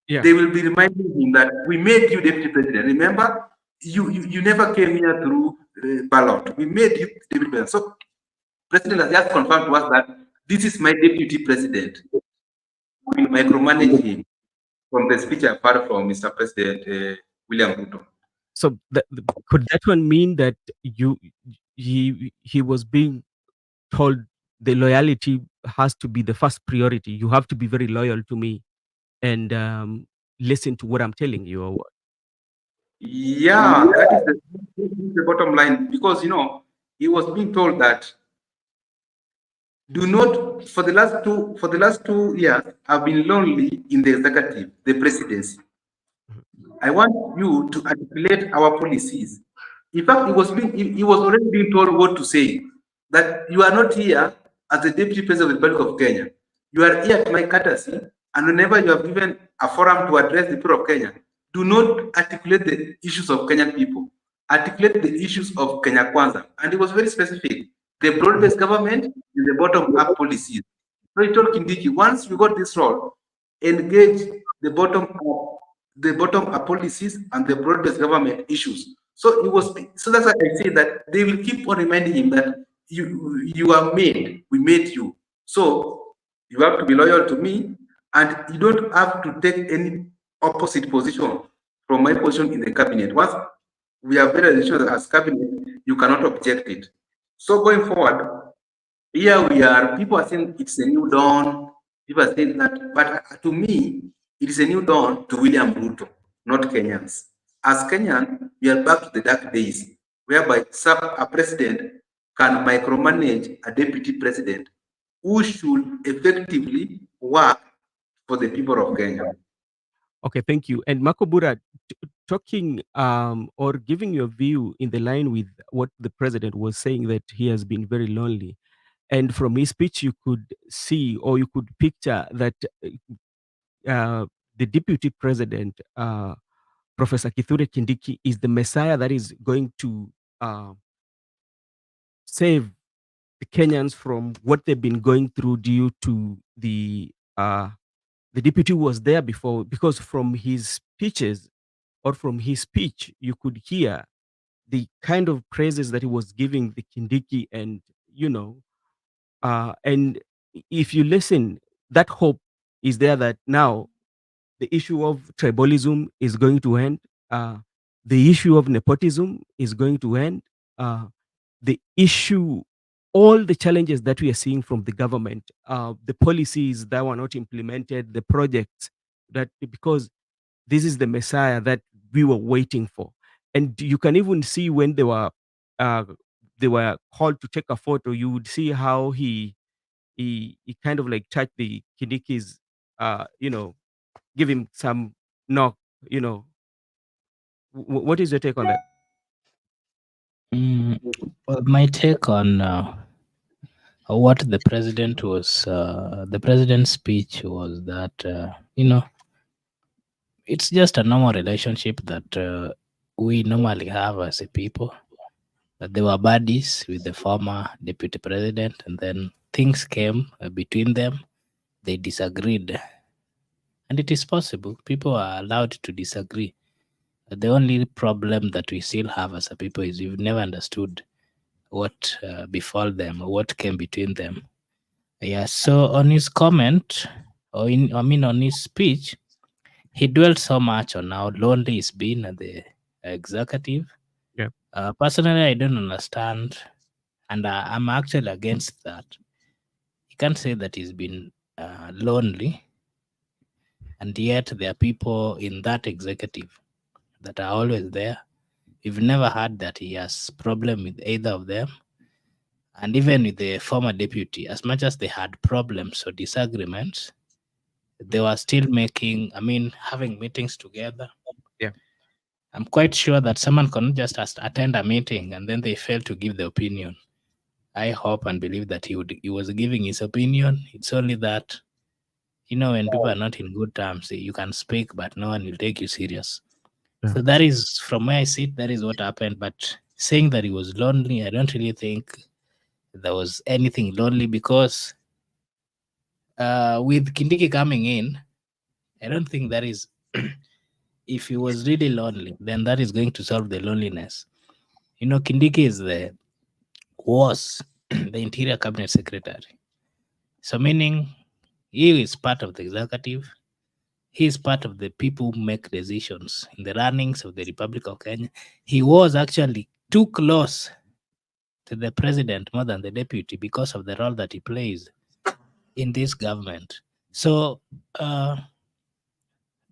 they will be reminding him that we made you deputy president. Remember, you never came here through ballot. We made you deputy president. So president has just confirmed to us that this is my deputy president. We will micromanage him from the speech I've heard from Mr. President William Ruto. So could that one mean that he was being told the loyalty has to be the first priority? You have to be very loyal to me and listen to what I'm telling you, or what? Yeah, that is the bottom line, because he was being told that do not, for the last 2 years, I've been lonely in the executive, the presidency. I want you to articulate our policies. In fact, he was already being told what to say. That you are not here as the deputy president of the Republic of Kenya. You are here at my courtesy, and whenever you have given a forum to address the people of Kenya, do not articulate the issues of Kenyan people. Articulate the issues of Kenya Kwanza. And it was very specific. The broad-based government and the bottom-up policies. So he told Kindiki, once you got this role, engage the bottom-up policies and the broad-based government issues. So it was. So that's why I say that they will keep on reminding him that you are made. We made you. So you have to be loyal to me, and you don't have to take any opposite position from my position in the cabinet. Once we are very sure as cabinet, you cannot object it. So going forward, here we are. People are saying it's a new dawn. People are saying that, but to me, it is a new dawn to William Ruto, not Kenyans. As Kenyan, we are back to the dark days, whereby a president can micromanage a deputy president who should effectively work for the people of Kenya. Okay, thank you. And Makobura, talking or giving your view in the line with what the president was saying, that he has been very lonely. And from his speech, you could see or you could picture that the deputy president, Professor Kithure Kindiki, is the messiah that is going to save the Kenyans from what they've been going through due to the deputy was there before, because from his speeches or from his speech, you could hear the kind of praises that he was giving the Kindiki, and and if you listen, that hope is there that now the issue of tribalism is going to end. The issue of nepotism is going to end. The issue, all the challenges that we are seeing from the government, the policies that were not implemented, the projects that, because this is the messiah that we were waiting for. And you can even see when they were called to take a photo, you would see how he kind of like touched the Kindiki's, give him some knock, what is your take on that? Well, my take on what the president was, the president's speech was that, it's just a normal relationship that we normally have as a people. That they were buddies with the former deputy president, and then things came between them. They disagreed. And it is possible. People are allowed to disagree. The only problem that we still have as a people is we've never understood what befell them, or what came between them. Yeah, so on his comment, on his speech, he dwelt so much on how lonely he's been at the executive. Yeah. Personally, I don't understand, and I'm actually against that. You can't say that he's been lonely, and yet there are people in that executive that are always there. We've never heard that he has problem with either of them. And even with the former deputy, as much as they had problems or disagreements, they were still having meetings together. Yeah. I'm quite sure that someone cannot just attend a meeting and then they fail to give the opinion. I hope and believe that he was giving his opinion. It's only that, when people are not in good terms, you can speak, but no one will take you serious. Yeah. So that is, from where I sit, that is what happened. But saying that he was lonely, I don't really think there was anything lonely, because with Kindiki coming in, I don't think that is, if he was really lonely, then that is going to solve the loneliness. Kindiki was the Interior Cabinet Secretary. So meaning he is part of the executive. He is part of the people who make decisions in the runnings of the Republic of Kenya. He was actually too close to the president more than the deputy because of the role that he plays in this government. So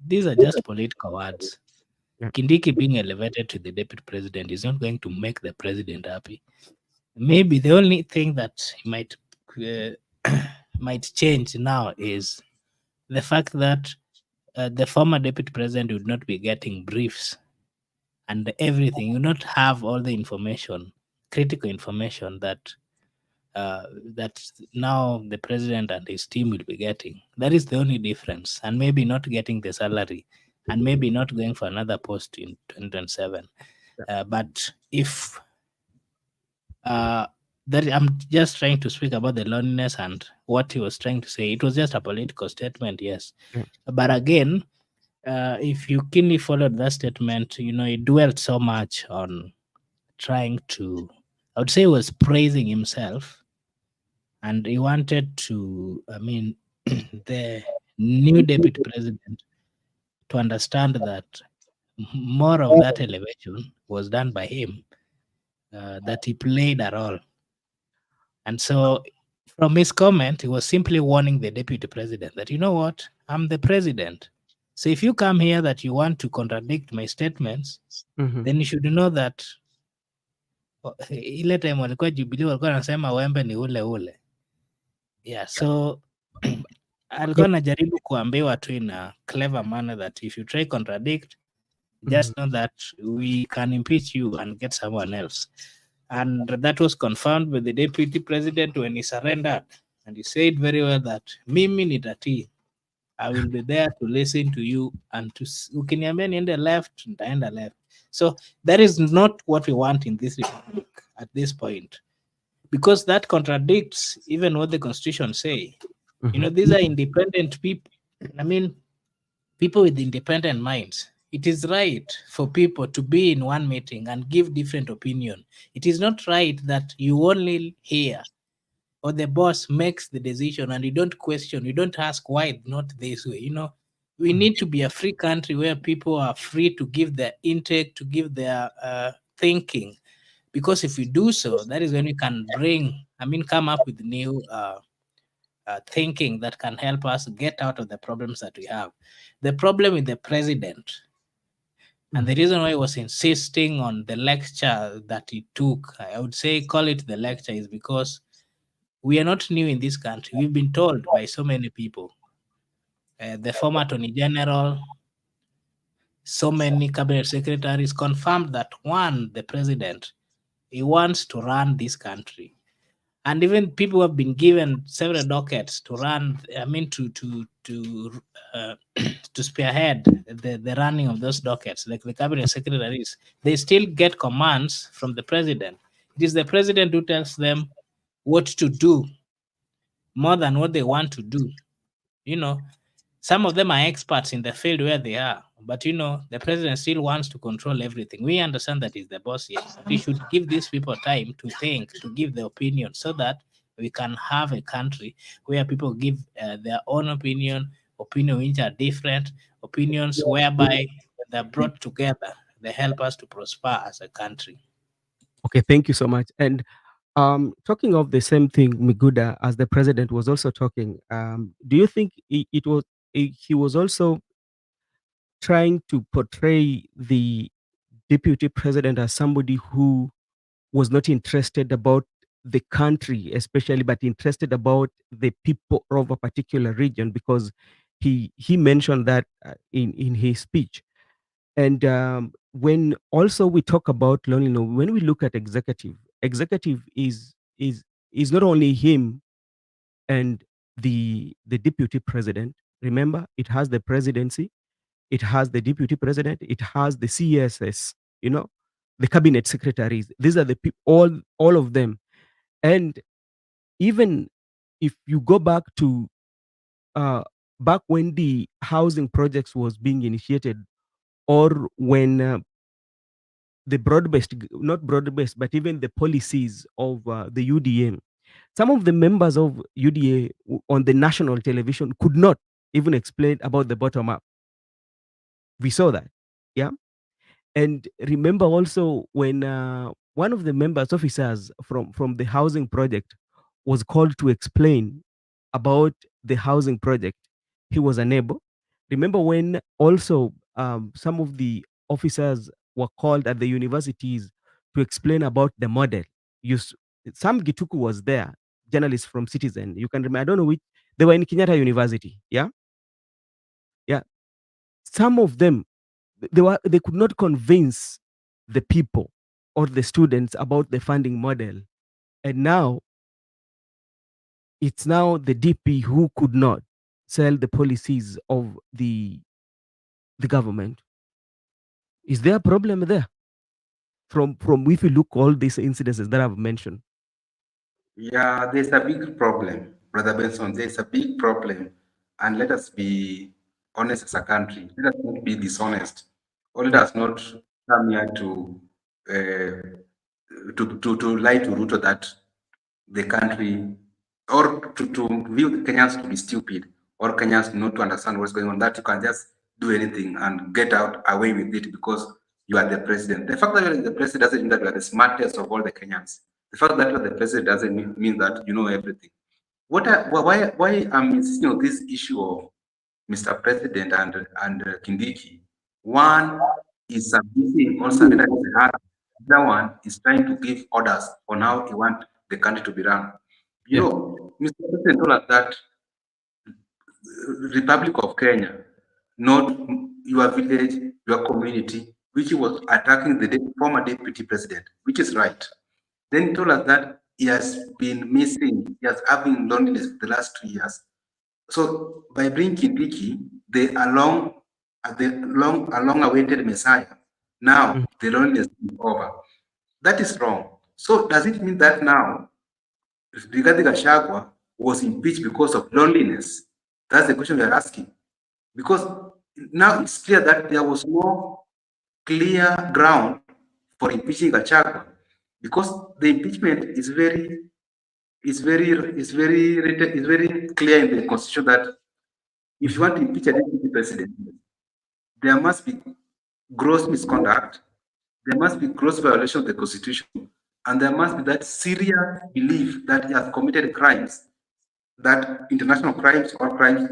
these are just political words. Yeah. Kindiki being elevated to the deputy president is not going to make the president happy. Maybe the only thing that he might might change now is the fact that the former deputy president would not be getting briefs and everything. You would not have all the information, critical information that that now the president and his team will be getting. That is the only difference, and maybe not getting the salary, and maybe not going for another post in 2027. But if that, I'm just trying to speak about the loneliness and what he was trying to say. It was just a political statement, yes. Yeah. But again, if you keenly followed that statement, he dwelt so much on trying to, I would say he was praising himself, and he wanted to, the new deputy president to understand that more of that elevation was done by him, that he played a role. And so from his comment, he was simply warning the deputy president that, you know what, I'm the president. So if you come here that you want to contradict my statements, then you should know that ile time walikuwa Jubilee walikuwa wanasema wembe ni ule ule. Yeah, so alikuwa anajaribu kuambiwa tu in a clever manner that if you try contradict, just know that we can impeach you and get someone else. And that was confirmed by the deputy president when he surrendered. And he said very well that mimi nitatii. I will be there to listen to you and to ukiniambia niende left, nitaenda left. So that is not what we want in this republic at this point, because that contradicts even what the constitution say. These are independent people. People with independent minds. It is right for people to be in one meeting and give different opinion. It is not right that you only hear or the boss makes the decision and you don't question, you don't ask why not this way. We need to be a free country where people are free to give their intake, to give their thinking. Because if we do so, that is when we can come up with new thinking that can help us get out of the problems that we have. The problem with the president, and the reason why he was insisting on the lecture that he took, I would say call it the lecture, is because we are not new in this country. We've been told by so many people. The former Attorney General, so many cabinet secretaries confirmed that the president, he wants to run this country. And even people have been given several dockets to run, to spearhead the running of those dockets, like the cabinet secretaries. They still get commands from the president. It is the president who tells them what to do more than what they want to do. Some of them are experts in the field where they are, but the president still wants to control everything. We understand that he's the boss, yes. We should give these people time to think, to give their opinion, so that we can have a country where people give their own opinions which are different, opinions whereby they're brought together, they help us to prosper as a country. Okay, thank you so much. And talking of the same thing, Miguda, as the president was also talking, do you think he was also trying to portray the deputy president as somebody who was not interested about the country, especially, but interested about the people of a particular region? Because he mentioned that in his speech. And when also we talk about loneliness, when we look at executive is not only him and the deputy president. Remember, it has the presidency, it has the deputy president, it has the CSS, the cabinet secretaries. These are the people, all of them. And even if you go back to back when the housing projects was being initiated, or when the not broad-based, but even the policies of the UDA, some of the members of UDA on the national television could not even explain about the bottom up. We saw that, yeah. And remember also when one of the members, officers from the housing project, was called to explain about the housing project, he was unable. Remember when also some of the officers were called at the universities to explain about the model. Sam Gituku was there. journalists from Citizen. You can remember, I don't know which, they were in Kenyatta University. Yeah. Yeah. Some of them, they could not convince the people or the students about the funding model. And now it's now the DP who could not sell the policies of the government. Is there a problem there? From if you look all these incidences that I've mentioned. Yeah, there's a big problem, Brother Benson. There's a big problem. And let us be honest as a country. Let us not be dishonest. Or let us not come here to lie to Ruto that the country, or to view the Kenyans to be stupid, or Kenyans not to understand what's going on, that you can just do anything and get out away with it because you are the president. The fact that you are the president doesn't mean that you are the smartest of all the Kenyans. The fact that you are the president doesn't mean that you know everything. Why I'm insisting on this issue of Mr. President and Kindiki? One is abusing on certain hand. The other one is trying to give orders on how he wants the country to be run. You know, Mr. President told us that Republic of Kenya, not your village, your community, which he was attacking the former deputy president, which is right. Then he told us that he has been missing, he has having loneliness for the last 2 years. So by bringing Kindiki, the long-awaited Messiah, now the loneliness is over. That is wrong. So does it mean that now Rigathi Gachagua was impeached because of loneliness? That's the question we are asking. Because now it's clear that there was no clear ground for impeaching Gachagua, because the impeachment is very clear in the constitution that if you want to impeach a deputy president, there must be gross misconduct, there must be gross violation of the constitution, and there must be that serious belief that he has committed crimes, that international crimes or crimes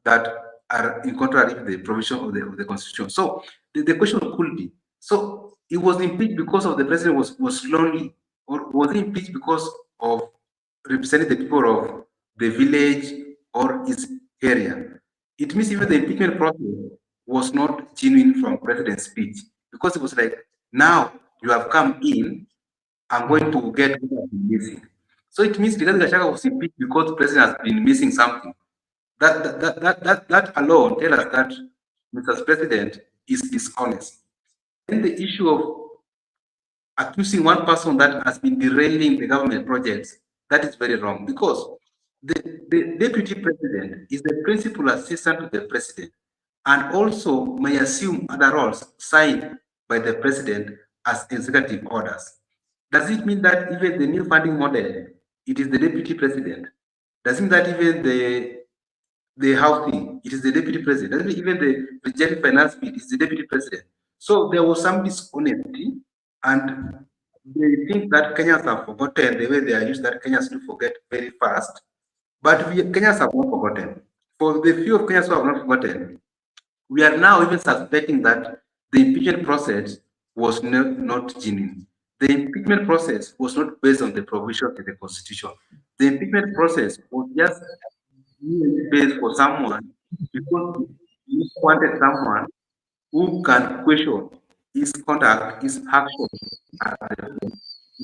that are in contrary with the provision of the constitution. So the question could be, so he was impeached because of the president was lonely, or was he impeached because of representing the people of the village or his area? It means even the impeachment process was not genuine from president's speech, because it was like, now you have come in, I'm going to get what I've been missing. So it means Rigathi Gachagua was impeached because the president has been missing something. That alone tell us that Mr. President is dishonest. Then the issue of accusing one person that has been derailing the government projects, that is very wrong, because the deputy president is the principal assistant to the president and also may assume other roles signed by the president as executive orders. Does it mean that even the new funding model, it is the deputy president? Does it mean that even the housing, it is the deputy president? Does it mean even the rejected finance bill is the deputy president? So there was some dishonesty, and they think that Kenyans have forgotten the way they are used, that Kenyans do forget very fast. But Kenyans have not forgotten. For the few of Kenyans who have not forgotten, we are now even suspecting that the impeachment process was not genuine. The impeachment process was not based on the provisions in the Constitution. The impeachment process was just based for someone because you wanted someone who can question his conduct, his action.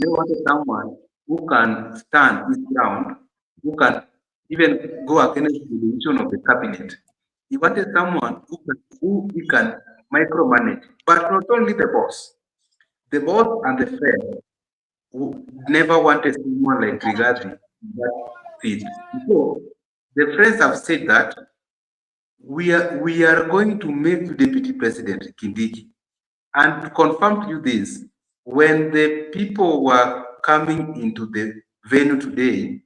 They wanted someone who can stand his ground, who can even go against the decision of the cabinet. He wanted someone who he can micromanage, but not only the boss and the friend who never wanted someone like Rigathi in that seat. So the friends have said that we are going to make you deputy president, Kindiki. And to confirm to you this, when the people were coming into the venue today,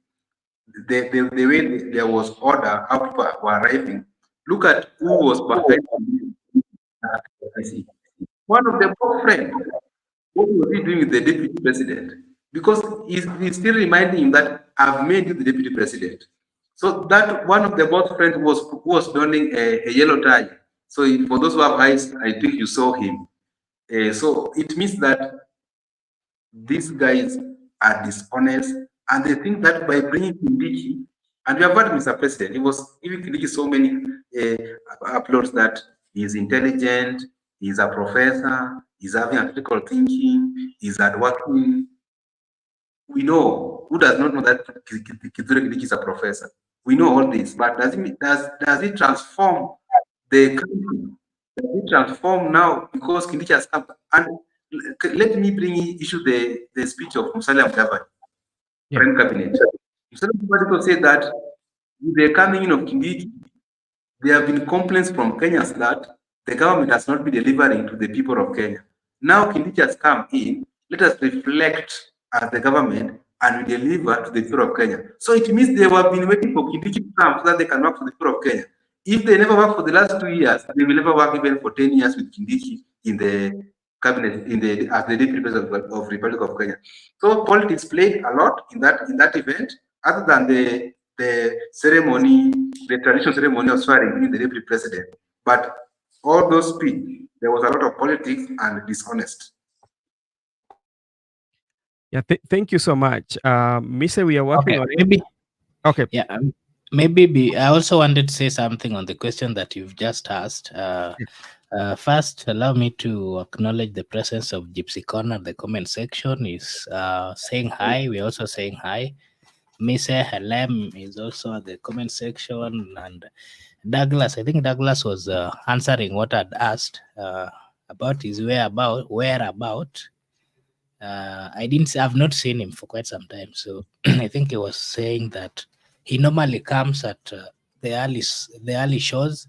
the way there was order, how people were arriving, look at who was behind the one of the both friends. What was he doing with the deputy president? Because he's still reminding him that I've made you the deputy president. So that one of the both friends was donning a yellow tie. So for those who have eyes, I think you saw him. So it means that these guys are dishonest, And they think that by bringing Kindiki, and we have heard Mr. President, he was giving Kindiki so many uploads that he is intelligent, he is a professor, he's having a critical thinking, he's hardworking. We know, who does not know that Kithure Kindiki is a professor? We know all this, but does it transform the country? Does it transform now because Kindiki has come? And let me bring issue the speech of Musalia Mudavadi, Prime Cabinet. Musalia Mudavadi said that with the coming in of Kindiki, there have been complaints from Kenyans that the government has not been delivering to the people of Kenya. Now Kindiki has come in, let us reflect as the government and we deliver to the people of Kenya. So it means they have been waiting for Kindiki to come so that they can work for the people of Kenya. If they never work for the last 2 years, they will never work even for 10 years with Kindiki in the cabinet, as the deputy president of Republic of Kenya. So politics played a lot in that event, other than the ceremony, the traditional ceremony of swearing in the deputy president. But all those speech, there was a lot of politics and dishonest. Yeah, thank you so much. Misa, we are working on maybe. Okay. Yeah, maybe I also wanted to say something on the question that you've just asked. First, allow me to acknowledge the presence of Gypsy Corner. The comment section is saying hi. We're also saying hi. Misa Halem is also at the comment section, and Douglas. I think Douglas was answering what I'd asked about his whereabout. I've not seen him for quite some time, so I think he was saying that he normally comes at the early shows.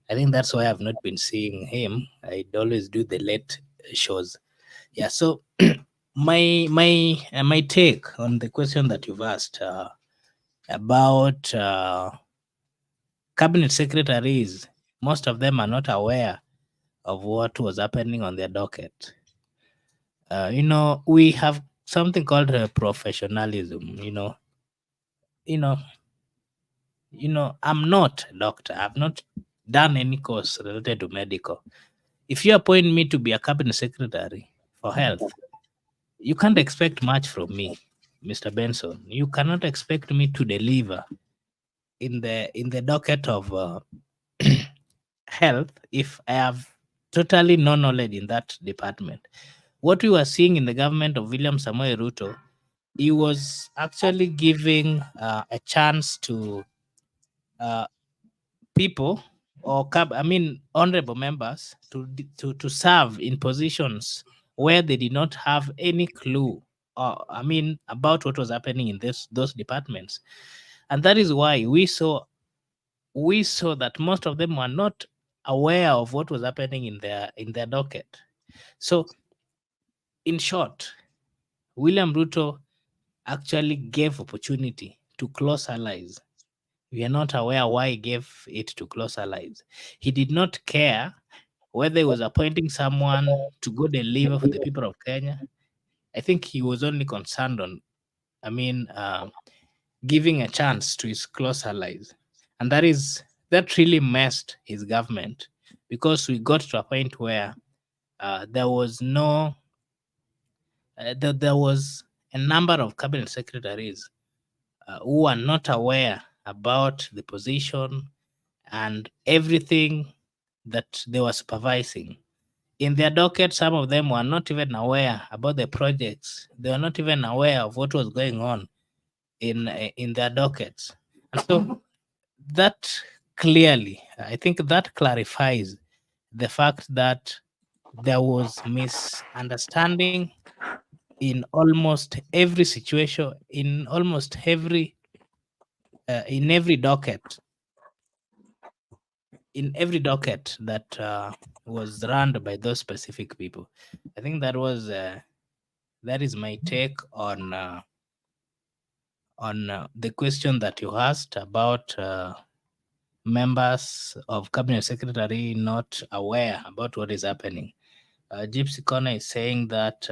I think that's why I've not been seeing him. I'd always do the late shows. Yeah. So my take on the question that you've asked about cabinet secretaries, most of them are not aware of what was happening on their docket. We have something called professionalism. I'm not a doctor. I've not done any course related to medical. If you appoint me to be a cabinet secretary for health, you can't expect much from me, Mr. Benson. You cannot expect me to deliver in the docket of health if I have totally no knowledge in that department. What we were seeing in the government of William Samoei Ruto, he was actually giving a chance to people or honorable members to serve in positions where they did not have any clue about what was happening in those departments. And that is why we saw that most of them were not aware of what was happening in their docket. So in short, William Ruto actually gave opportunity to close allies. We are not aware why he gave it to close allies. He did not care whether he was appointing someone to go deliver for the people of Kenya. I think he was only concerned on, giving a chance to his close allies. And that really messed his government, because we got to a point where there was a number of cabinet secretaries who are not aware about the position and everything that they were supervising. In their docket, some of them were not even aware about the projects. They were not even aware of what was going on in their dockets. And so that clearly, I think that clarifies the fact that there was misunderstanding in almost every situation, in almost every in every docket that was run by those specific people. I think that is my take on the question that you asked about members of cabinet secretary not aware about what is happening. Gypsy Corner is saying that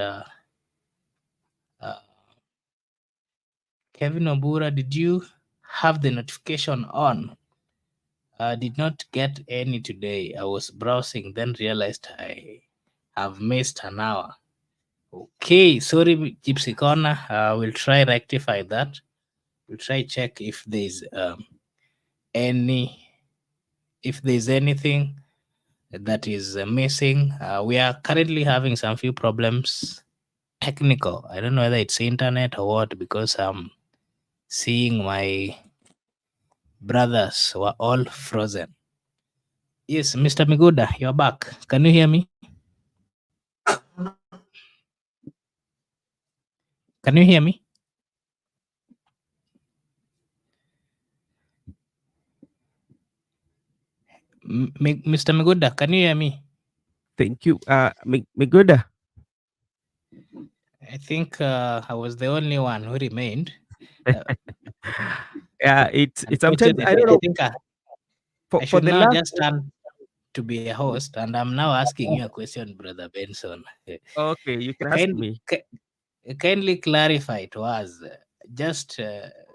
Kevin Obura, did you have the notification on? Did not get any today. I was browsing, then realized I have missed an hour. Okay, sorry, Gypsy Corner. We'll try rectify that. We'll try check if there's anything that is missing. We are currently having some few problems technical. I don't know whether it's internet or what, because I'm seeing my brothers were all frozen. Yes, Mr. Miguda, you're back. Can you hear me? Can you hear me? Mr. Miguda, can you hear me? Thank you. Miguda. I think I was the only one who remained. Yeah, it's sometimes I Unfortunately, don't I know think I for should the now last. just turn to be a host, and I'm now asking you a question, Brother Benson. Okay, you can ask me. Kindly clarify to us just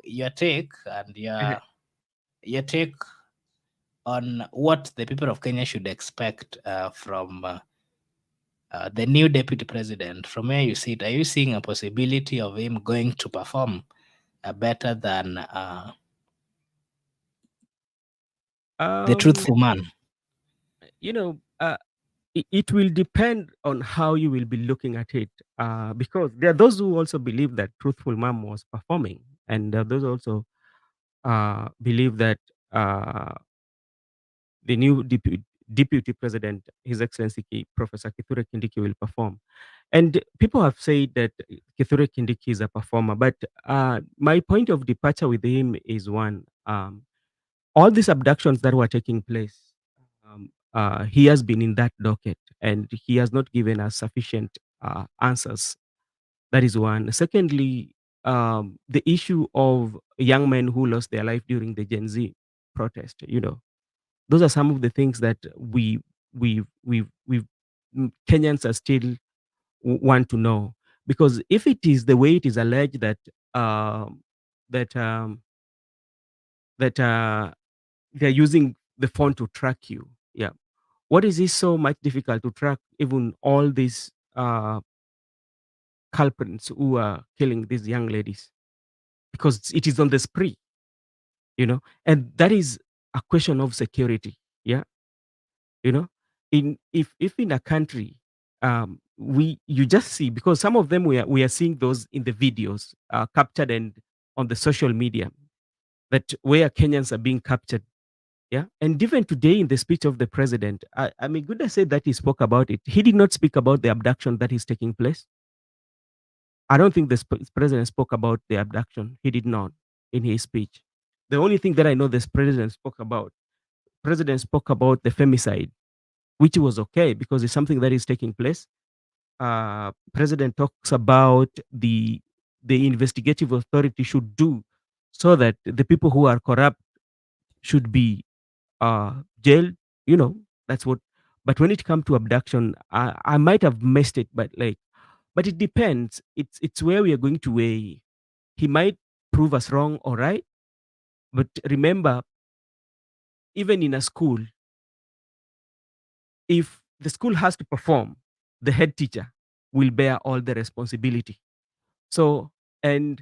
your take and your take on what the people of Kenya should expect from the new deputy president. From where you sit, are you seeing a possibility of him going to perform better than the Um, truthful man? you know, it will depend on how you will be looking at it, because there are those who also believe that Truthful Mom was performing, and there are those also believe that the new deputy president, His Excellency Professor Kithure Kindiki, will perform. And people have said that Kithure Kindiki is a performer, but my point of departure with him is one: all these abductions that were taking place, he has been in that docket, and he has not given us sufficient answers. That is one. Secondly, the issue of young men who lost their life during the Gen Z protest. Those are some of the things that we Kenyans are still want to know, because if it is the way it is alleged that um, that that they're using the phone to track you, yeah, what is it so much difficult to track even all these culprits who are killing these young ladies, because it is on the spree, and that is a question of security. Yeah, you know in if in a country, we you just see, because some of them we are seeing those in the videos captured and on the social media, that where Kenyans are being captured. Yeah, and even today in the speech of the president, I mean, goodness said that he spoke about it. He did not speak about the abduction that is taking place. I don't think the president spoke about the abduction. He did not in his speech. The only thing that I know this president spoke about the femicide, which was okay because it's something that is taking place. President talks about the investigative authority should do so that the people who are corrupt should be jailed. That's what. But when it comes to abduction, I might have missed it, but it depends. It's where we are going to weigh. He might prove us wrong or right, but remember, even in a school, if the school has to perform, the head teacher will bear all the responsibility. So, and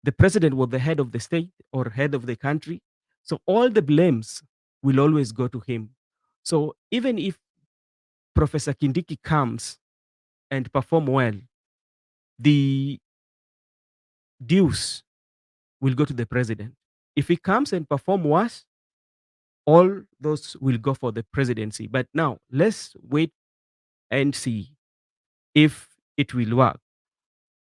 the president was the head of the state or head of the country. So all the blames will always go to him. So even if Professor Kindiki comes and perform well, the dues will go to the president. If he comes and perform worse, all those will go for the presidency. But now let's wait and see if it will work.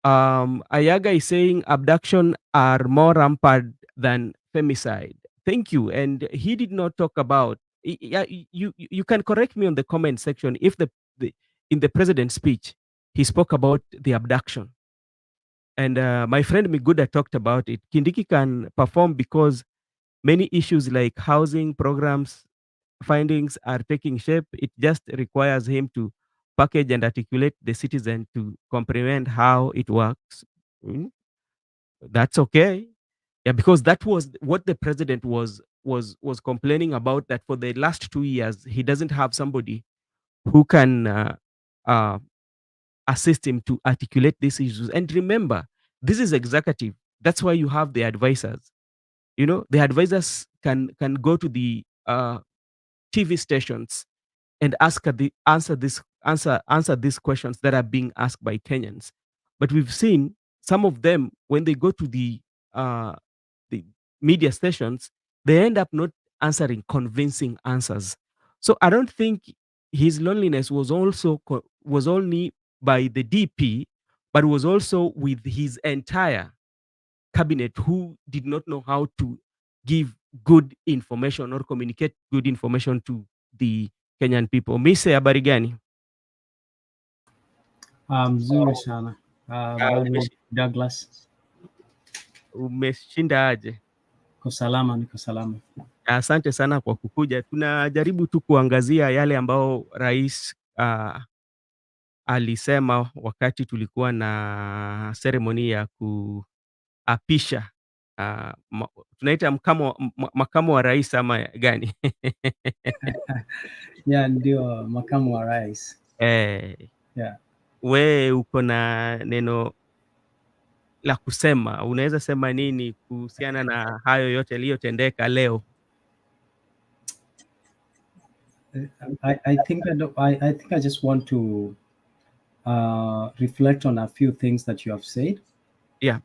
Ayaga is saying abduction are more rampant than femicide. Thank you. And he did not talk about. Yeah, you can correct me on the comment section if the in the president's speech he spoke about the abduction. And my friend Miguda talked about it. Kindiki can perform because many issues like housing programs findings are taking shape. It just requires him to package and articulate the citizen to comprehend how it works. Mm, that's okay. Yeah, because that was what the president was complaining about, that for the last 2 years he doesn't have somebody who can uh, assist him to articulate these issues. And remember, this is executive. That's why you have the advisors. You know, the advisors can go to the TV stations and answer these questions that are being asked by Kenyans. But we've seen some of them when they go to the media stations, they end up not answering convincing answers. So I don't think his loneliness was was only by the DP, but was also with his entire cabinet who did not know how to give good information or communicate good information to the Kenyan people. Mise, habari gani? Mzuri sana. Bado Douglas. Umeshinda aje? Niko salama. Asante sana kwa kukuja. Tunajaribu tu kuangazia yale ambao rais alisema wakati tulikuwa na ceremony ya kuapisha tunaita makamu wa rais ama gani? Yeah, ndio makamu wa rais. Yeah. We uko na neno la kusema, unaweza sema nini kuhusiana na hayo yote yaliyotendeka leo? I think I just want to reflect on a few things that you have said. Yeah.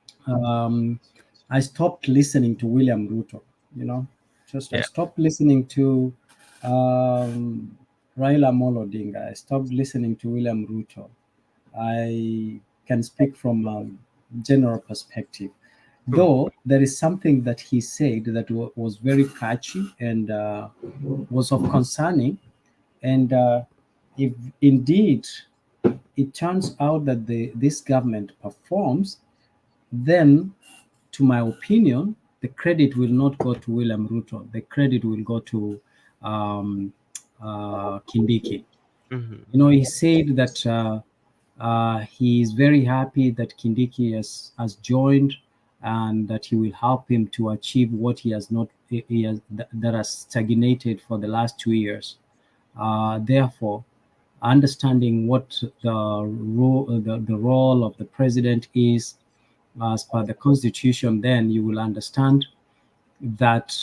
I stopped listening to William Ruto, you know, I stopped listening to Raila Amolo Odinga. I stopped listening to William Ruto. I can speak from a general perspective. Though there is something that he said that was very catchy and was of concerning. And if indeed it turns out that this government performs, then, to my opinion, the credit will not go to William Ruto. The credit will go to Kindiki. Mm-hmm. You know, he said that he is very happy that Kindiki has joined, and that he will help him to achieve what that has stagnated for the last 2 years. Therefore, understanding what the role of the president is as per the constitution, then you will understand that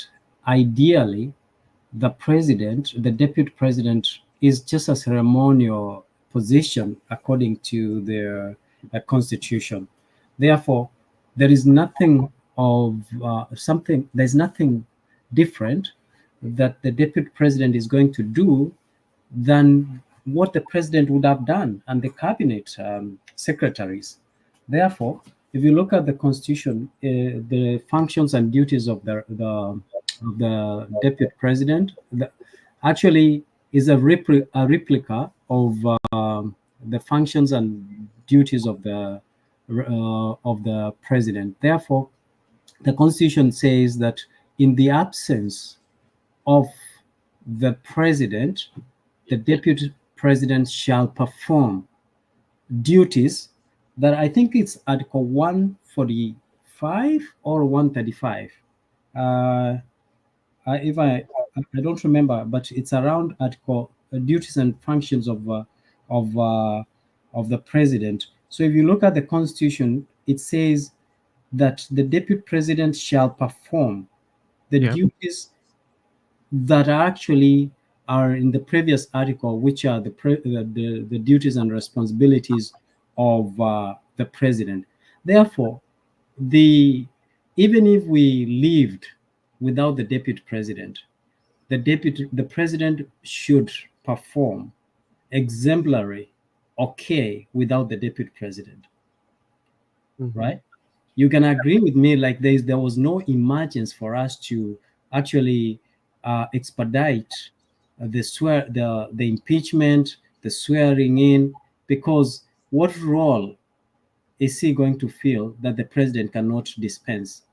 ideally the deputy president is just a ceremonial position according to the constitution. Therefore, there is nothing there's nothing different that the deputy president is going to do than what the president would have done and the cabinet secretaries. Therefore, if you look at the constitution, the functions and duties of the deputy president actually is a replica of the functions and duties of the president. Therefore, the constitution says that in the absence of the president, the deputy president shall perform duties that I think it's Article 145 or 135. If I don't remember, but it's around Article duties and functions of the president. So if you look at the constitution, it says that the deputy president shall perform the duties that actually are in the previous article, which are the duties and responsibilities of the president. Therefore, even if we lived without the deputy president, the president should perform exemplary, without the deputy president. Mm-hmm. Right? You can agree with me, like there was no emergence for us to actually expedite the impeachment, the swearing in, because what role is he going to feel that the president cannot dispense?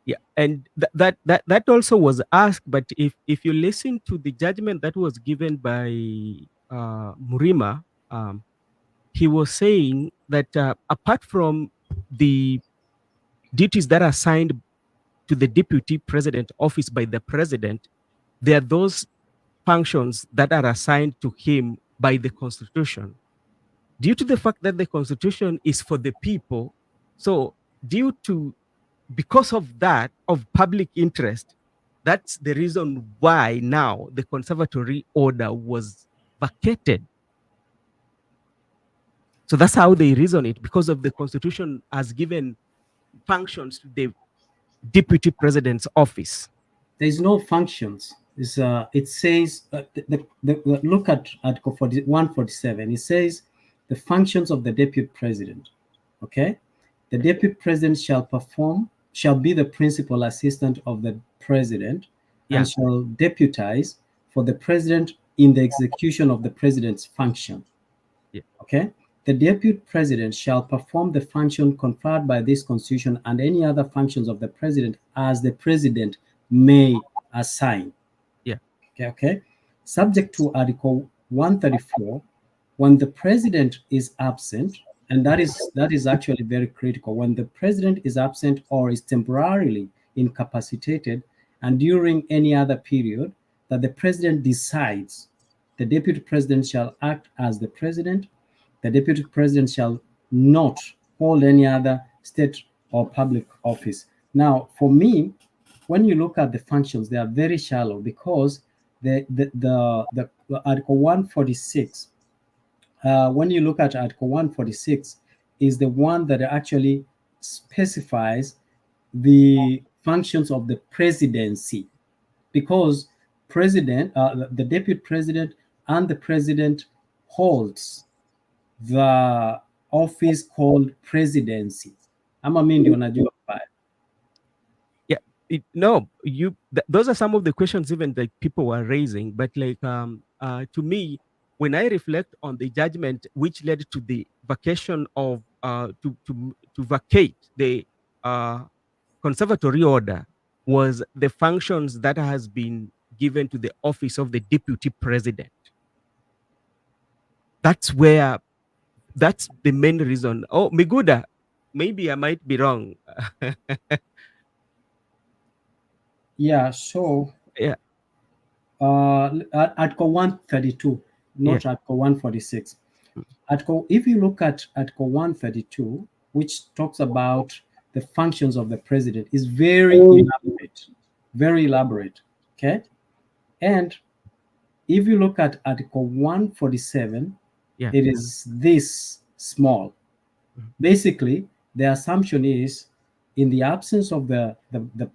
Yeah, and that also was asked, but if you listen to the judgment that was given by Murima, he was saying that apart from the duties that are assigned to the deputy president office by the president, there are those functions that are assigned to him by the constitution. due to the fact that the constitution is for the people, so because of that, of public interest, that's the reason why now the conservatory order was vacated. So that's how they reason it, because of the constitution has given functions to the deputy president's office. There's no functions. It says, look at Article 147. It says the functions of the deputy president. Okay, the deputy president shall be the principal assistant of the president, and shall deputize for the president in the execution of the president's function. Okay, the deputy president shall perform the function conferred by this constitution and any other functions of the president as the president may assign. Okay. Subject to Article 134, when the president is absent, and that is actually very critical, when the president is absent or is temporarily incapacitated, and during any other period that the president decides, the deputy president shall act as the president. The deputy president shall not hold any other state or public office. Now, for me, when you look at the functions, they are very shallow, because the Article 146, when you look at Article 146, is the one that actually specifies the functions of the presidency, because the deputy president and the president holds the office called presidency. Ama mimi ndio najua pale. Those are some of the questions even that people were raising, but like to me, when I reflect on the judgment which led to the vacation of to vacate the conservatory order, was the functions that has been given to the office of the deputy president. That's the main reason. Oh, Miguda, maybe I might be wrong. So Article 132, not Article 146. If you look at Article 132, which talks about the functions of the president, is very elaborate. Okay, and if you look at Article 147, it is this small. Basically, the assumption is, in the absence of the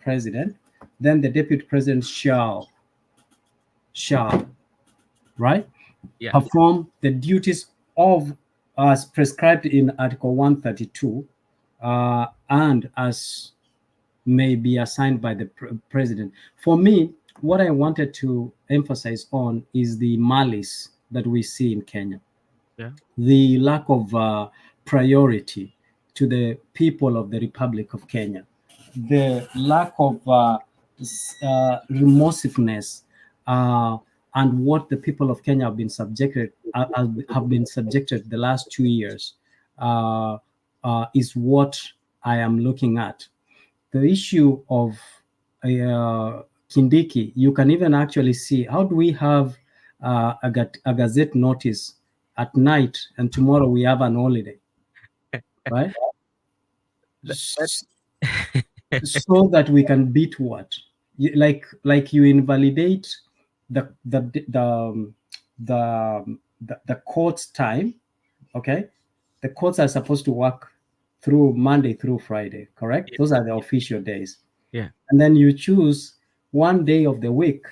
president, then the deputy president shall perform the duties of as prescribed in Article 132 and as may be assigned by the president. For me, what I wanted to emphasize on is the malice that we see in Kenya. The lack of priority to the people of the Republic of Kenya, the lack of remorsiveness, and what the people of Kenya have been subjected the last 2 years is what I am looking at. The issue of Kindiki, you can even actually see, how do we have a gazette notice at night and tomorrow we have an holiday, right? So that we can beat what? Like you invalidate the court's time. Okay, the courts are supposed to work through Monday through Friday, correct? Those are the official days. And then you choose one day of the week,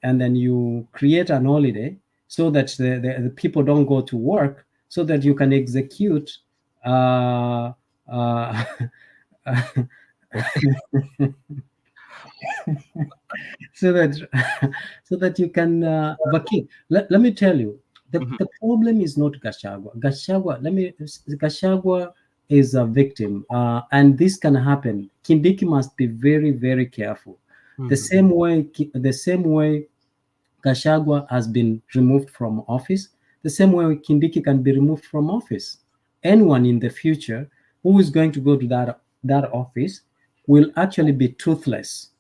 and then you create an holiday so that the people don't go to work, so that you can execute so that you can vacate. Let me tell you, the problem is not Gachagua. Gachagua is a victim, and this can happen. Kindiki must be very, very careful. The same way Gachagua has been removed from office, the same way Kindiki can be removed from office. Anyone in the future who is going to go to that office will actually be toothless,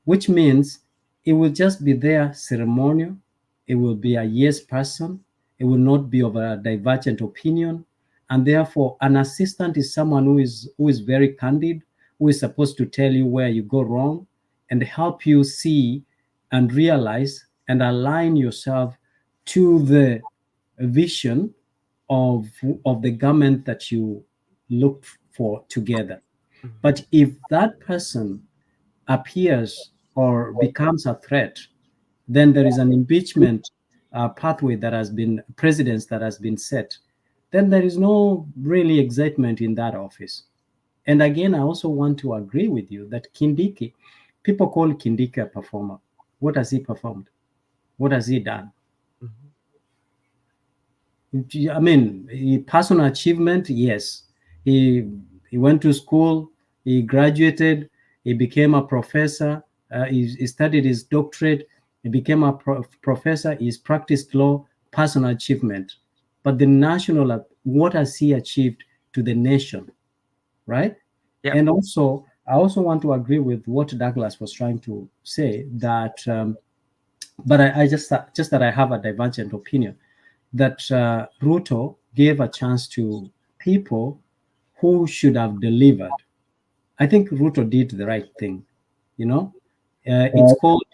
which means it will just be there ceremonial. It will be a yes person. It will not be of a divergent opinion. And therefore, an assistant is someone who is very candid, who is supposed to tell you where you go wrong and help you see and realize and align yourself to the vision of the government that you look for together. But if that person appears or becomes a threat, then there is an impeachment pathway that has been, precedence that has been set. Then there is no really excitement in that office. And again, I also want to agree with you that Kindiki, people call Kindiki a performer. What has he performed? What has he done? I mean, personal achievement, yes. He went to school, he graduated, he became a professor, he studied his doctorate, he became a professor, he's practiced law, personal achievement. But the national, what has he achieved to the nation, right? Yep. And also, I also want to agree with what Douglas was trying to say, that, but I just that I have a divergent opinion, that Ruto gave a chance to people who should have delivered. I think Ruto did the right thing. It's called,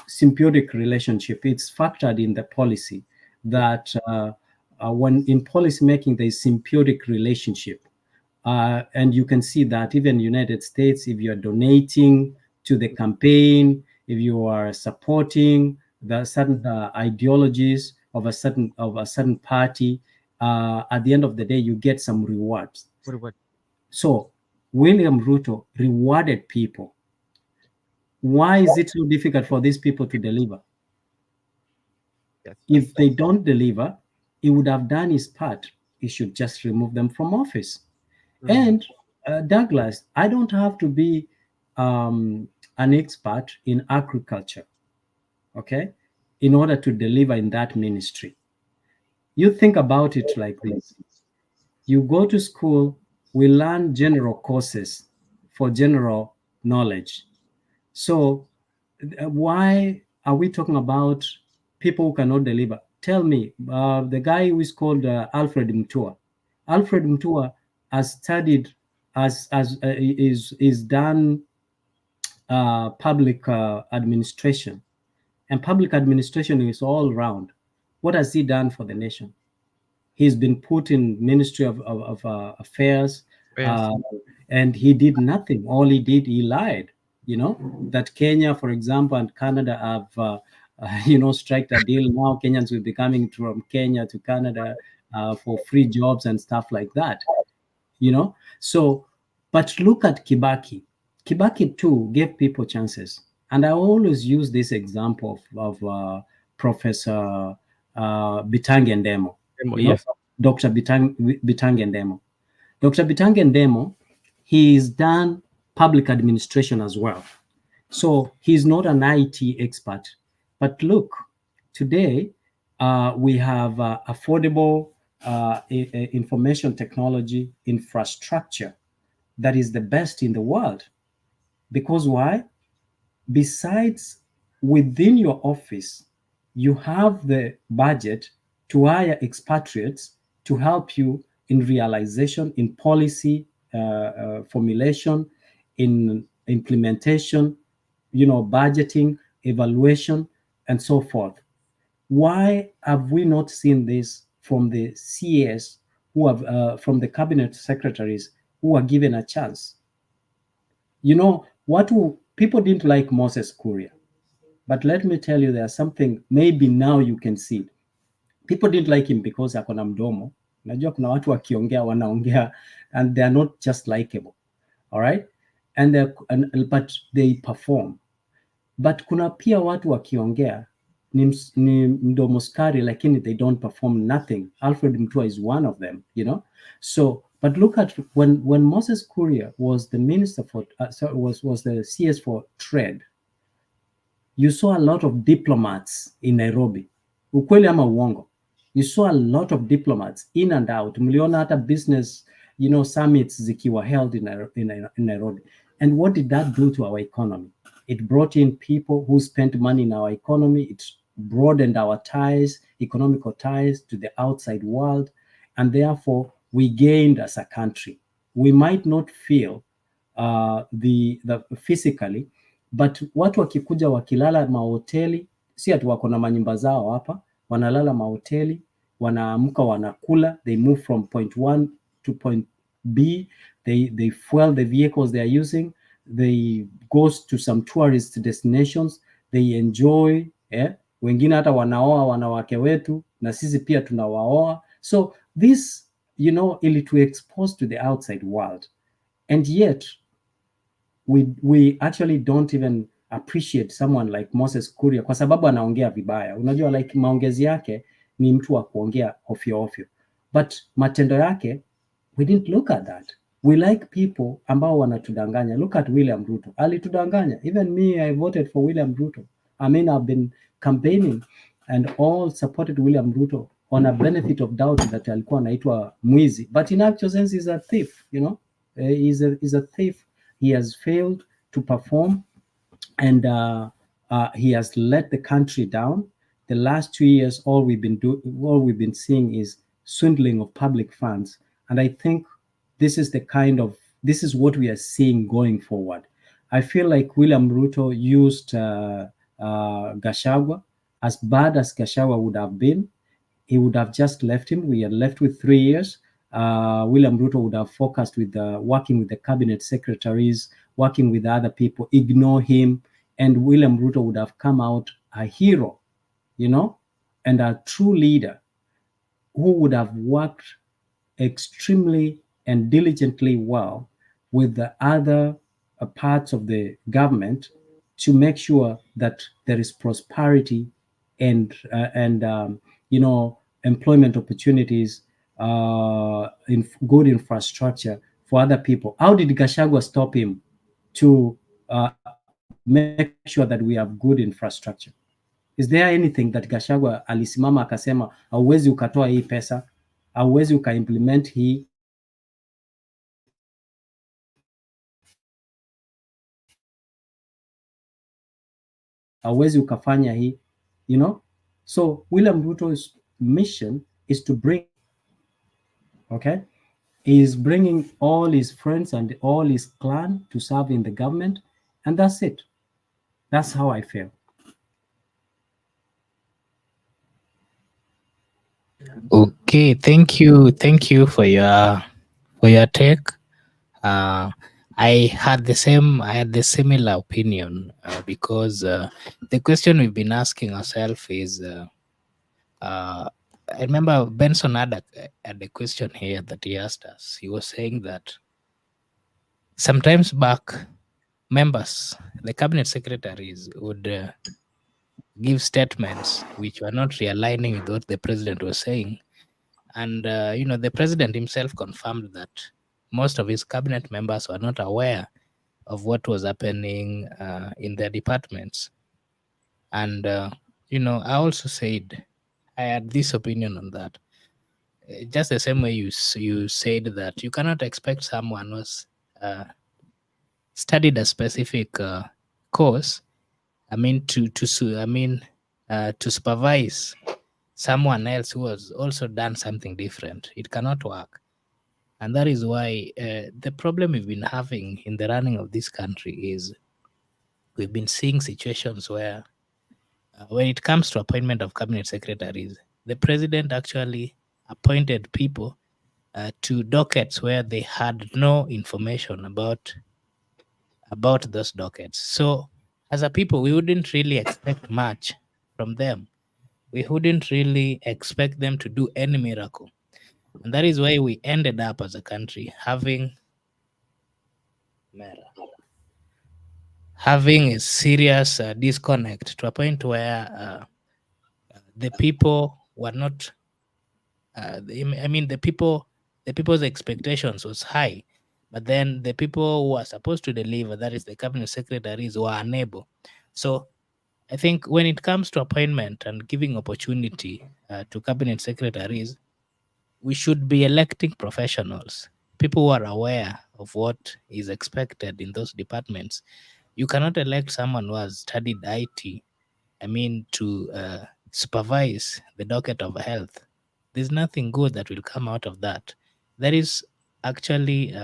symbiotic relationship. It's factored in the policy that when in policy making, there's symbiotic relationship. And you can see that even in the United States, if you're donating to the campaign, if you are supporting the certain ideologies of a certain party, at the end of the day, you get some rewards. What? So William Ruto rewarded people. Why is it so difficult for these people to deliver? Yes. If they don't deliver, he would have done his part. He should just remove them from office. And Douglas, I don't have to be an expert in agriculture, okay, in order to deliver in that ministry. You think about it like this. You go to school, we learn general courses for general knowledge. So why are we talking about people who cannot deliver? Tell me, the guy who is called Alfred Mutua. Alfred Mutua has studied, is done public administration, and public administration is all round. What has he done for the nation? He's been put in Ministry of Affairs, Yes. and he did nothing. All he did, he lied. That Kenya, for example, and Canada have striked a deal. Now Kenyans will be coming from Kenya to Canada for free jobs and stuff like that. So, but look at Kibaki. Kibaki too gave people chances, and I always use this example of Professor Bitangendemo. Yes. Dr. Bitangendemo. Dr. Bitangendemo, he's done public administration as well. So he's not an IT expert. But look, today we have affordable information technology infrastructure that is the best in the world. Because why? Besides, within your office, you have the budget to hire expatriates to help you in realization, in policy formulation, in implementation, budgeting, evaluation, and so forth. Why have we not seen this from the CAS, who have from the cabinet secretaries who are given a chance? People didn't like Moses Kuria, but let me tell you, there's something maybe now you can see. People didn't like him because akona mdomo. Najua kuna watu wakiongea wanaongea and they are not just likable, all right, but they perform. But kuna pia watu wakiongea ni mdomo skari, lakini they don't perform nothing. Alfred Mutua is one of them, So, but look at when Moses Kuria was the minister for was the CS for trade, you saw a lot of diplomats in Nairobi. Ukweli ama uongo? You saw a lot of diplomats in and out. Mliona hata business, summits zikiwa held in Nairobi. And what did that do to our economy? It brought in people who spent money in our economy. It broadened our ties, economical ties to the outside world, and therefore we gained as a country. We might not feel the physically, but watu wakikuja wakilala mahoteli, si ati wako na manyumba zao hapa, wanalala mahoteli, wanaamka wanakula, they move from point 1 to point B, they fuel the vehicles they are using, they go to some tourist destinations, they enjoy, wengine hata wanaoa wanawake wetu na sisi pia tunawaoa. So this, you know, ili to expose to the outside world, and yet we actually don't even appreciate someone like Moses Kuria kwa sababu anaongea vibaya. Unajua, like maongezi yake ni mtu wa kuongea ofyo ofyo, but matendo yake, we didn't look at that. We like people ambao wanatudanganya. Look at William Ruto, alitudanganya. Even me, I voted for William Ruto. I mean, I've been campaigning and all supported William Ruto on a benefit of doubt that alikuwa anaitwa mwizi, but in actual sense he's a thief, you know. He's a thief. He has failed to perform, and he has let the country down. The last 2 years, all we've been seeing is swindling of public funds, and I think this is what we are seeing going forward. I feel like William Ruto used Gachagua. As bad as Gachagua would have been, he would have just left him. We are left with 3 years. William Ruto would have focused with working with the cabinet secretaries, working with other people, ignore him, and William Ruto would have come out a hero, you know, and a true leader who would have worked extremely and diligently well with the other parts of the government to make sure that there is prosperity and you know, employment opportunities, in good infrastructure for other people. How did Gachagua stop him to make sure that we have good infrastructure? Is there anything that Gachagua alisimama akasema hauwezi ukatoa hii pesa, hauwezi ukaimplement hii, hauwezi ukafanya hii, you know? So William Ruto's mission is to bring, okay, he is bringing all his friends and all his clan to serve in the government, and that's it. That's how I feel. Okay, thank you for your take. I had the similar opinion, because the question we've been asking ourselves is, I remember Benson had a question here that he asked us. He was saying that sometimes back, members, the cabinet secretaries would give statements which were not realigning with what the president was saying. And, you know, the president himself confirmed that most of his cabinet members were not aware of what was happening in their departments. And, you know, I also said, I had this opinion on that. Just the same way you said that you cannot expect someone who's studied a specific course, I mean, to supervise someone else who has also done something different. It cannot work. And that is why the problem we've been having in the running of this country is we've been seeing situations where when it comes to appointment of cabinet secretaries, the president actually appointed people to dockets where they had no information about those dockets. So as a people, we wouldn't really expect much from them. We wouldn't really expect them to do any miracle. And that is why we ended up as a country having a serious disconnect, to a point where the people were not, the people's expectations was high, but then the people who are supposed to deliver, that is the cabinet secretaries, were unable. So I think when it comes to appointment and giving opportunity to cabinet secretaries, we should be electing professionals, people who are aware of what is expected in those departments. You cannot elect someone who has studied IT to supervise the docket of health, there's nothing good that will come out of that. There is actually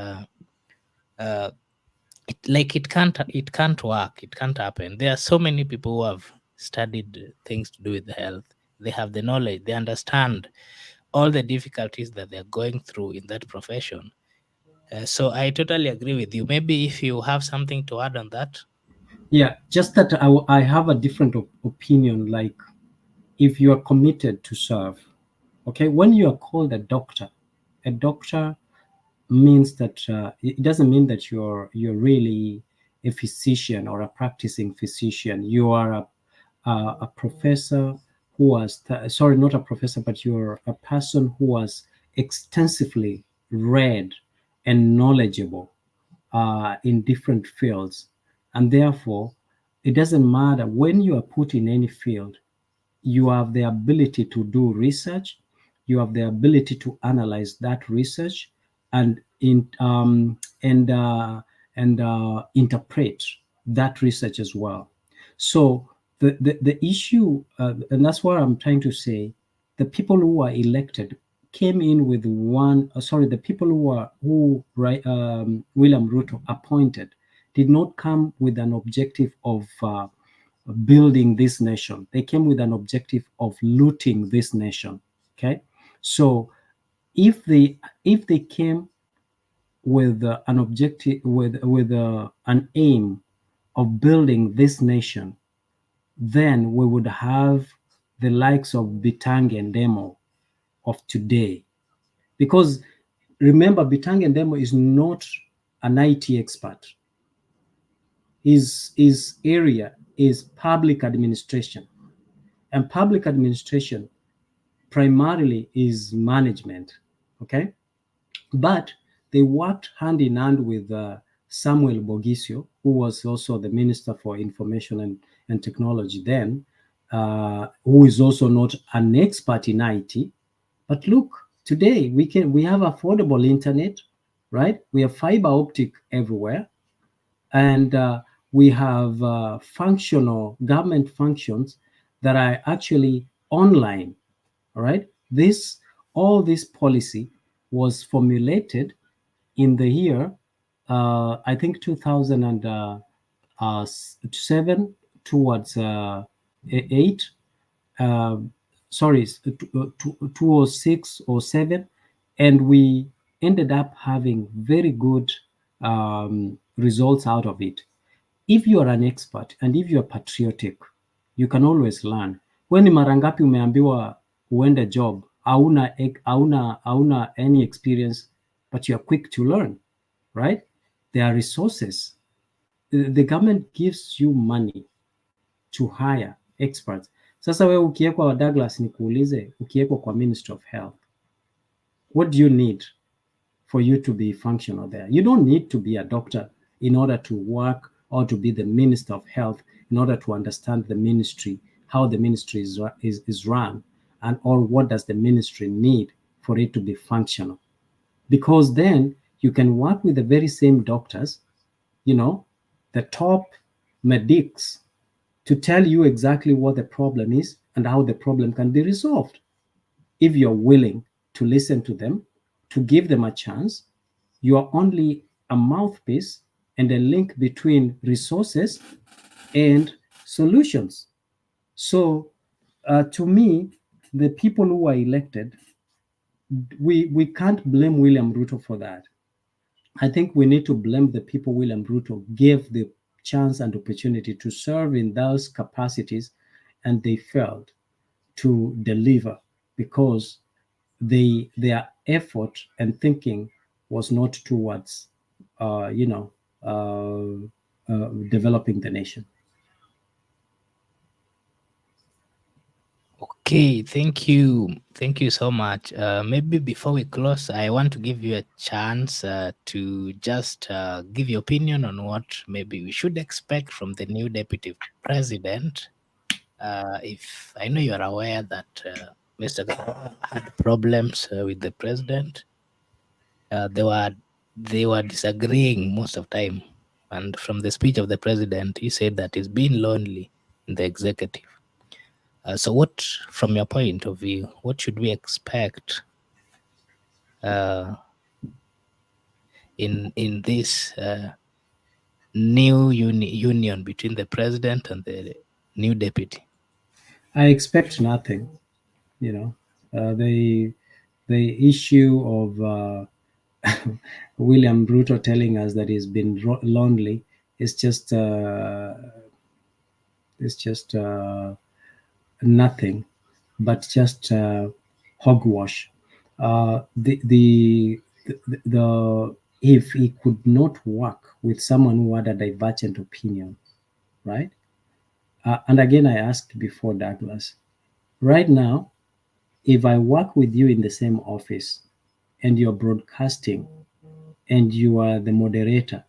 it can't work. It can't happen. There are so many people who have studied things to do with health. They have the knowledge. They understand all the difficulties that they're going through in that profession. So I totally agree with you. Maybe if you have something to add on that. Yeah, just that I have a different opinion. Like, if you are committed to serve, okay, when you are called a doctor means that it doesn't mean that you're really a physician or a practicing physician. You are a professor who has sorry, not a professor, but you're a person who has extensively read and knowledgeable in different fields, and therefore it doesn't matter when you are put in any field. You have the ability to do research, you have the ability to analyze that research and interpret that research as well. So the issue, and that's what I'm trying to say, the people who are elected came in with the people who William Ruto appointed did not come with an objective of building this nation. They came with an objective of looting this nation. Okay, so if they came with an objective, with an aim of building this nation, then we would have the likes of Bitang and Demo of today. Because remember, Bitang and Demo is not an IT expert. His area is public administration. And public administration primarily is management, okay? But they worked hand in hand with Samuel Bogisio, who was also the Minister for Information and Technology then, who is also not an expert in IT. But look, today we have affordable internet, right? We have fiber optic everywhere, and we have functional government functions that are actually online. All right, all this policy was formulated in the year I think 2007 towards 8 sorry 2006 or 7, and we ended up having very good results out of it. If you are an expert and if you are patriotic, you can always learn. Weni mara ngapi umeambiwa uende job, hauna any experience, but you are quick to learn, right? There are resources. The government gives you money to hire experts. Sasa wewe ukiwekwa Douglas, nikuulize, ukiwekwa kwa Ministry of Health, what do you need for you to be functional there? You don't need to be a doctor in order to work or to be the Minister of Health, in order to understand the ministry, how the ministry is run, and or what does the ministry need for it to be functional. Because then you can work with the very same doctors, the top medics, to tell you exactly what the problem is and how the problem can be resolved. If you're willing to listen to them, to give them a chance, you are only a mouthpiece and a link between resources and solutions. So to me, the people who are elected, we can't blame William Ruto for that. I think we need to blame the people William Ruto gave the chance and opportunity to serve in those capacities, and they failed to deliver because their effort and thinking was not towards developing the nation. Okay, thank you so much. Maybe before we close, I want to give you a chance to just give your opinion on what maybe we should expect from the new deputy president. If I know you are aware that Mr. Gachagua had problems with the president, they were disagreeing most of time. And from the speech of the president, he said that he's been lonely in the executive. So what, from your point of view, what should we expect in this new union between the president and the new deputy? I expect nothing. The issue of William Ruto telling us that he's been lonely is just nothing but just hogwash. If he could not work with someone who had a divergent opinion, right? And again, I asked before, Douglas, right now, if I work with you in the same office and you're broadcasting and you are the moderator,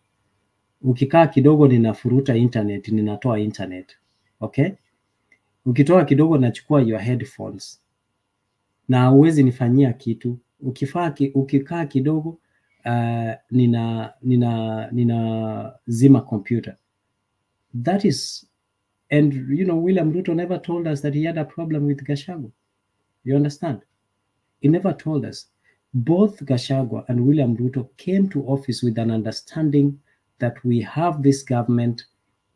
ukikaa kidogo ninafuruta internet, ninatoa internet, okay? Ukitoa kidogo nachukua your headphones na hauwezi nifanyia kitu. Ukikaa kidogo nina zima computer. That is, and William Ruto never told us that he had a problem with Gachagua. You understand? He never told us. Both Gachagua and William Ruto came to office with an understanding that we have this government,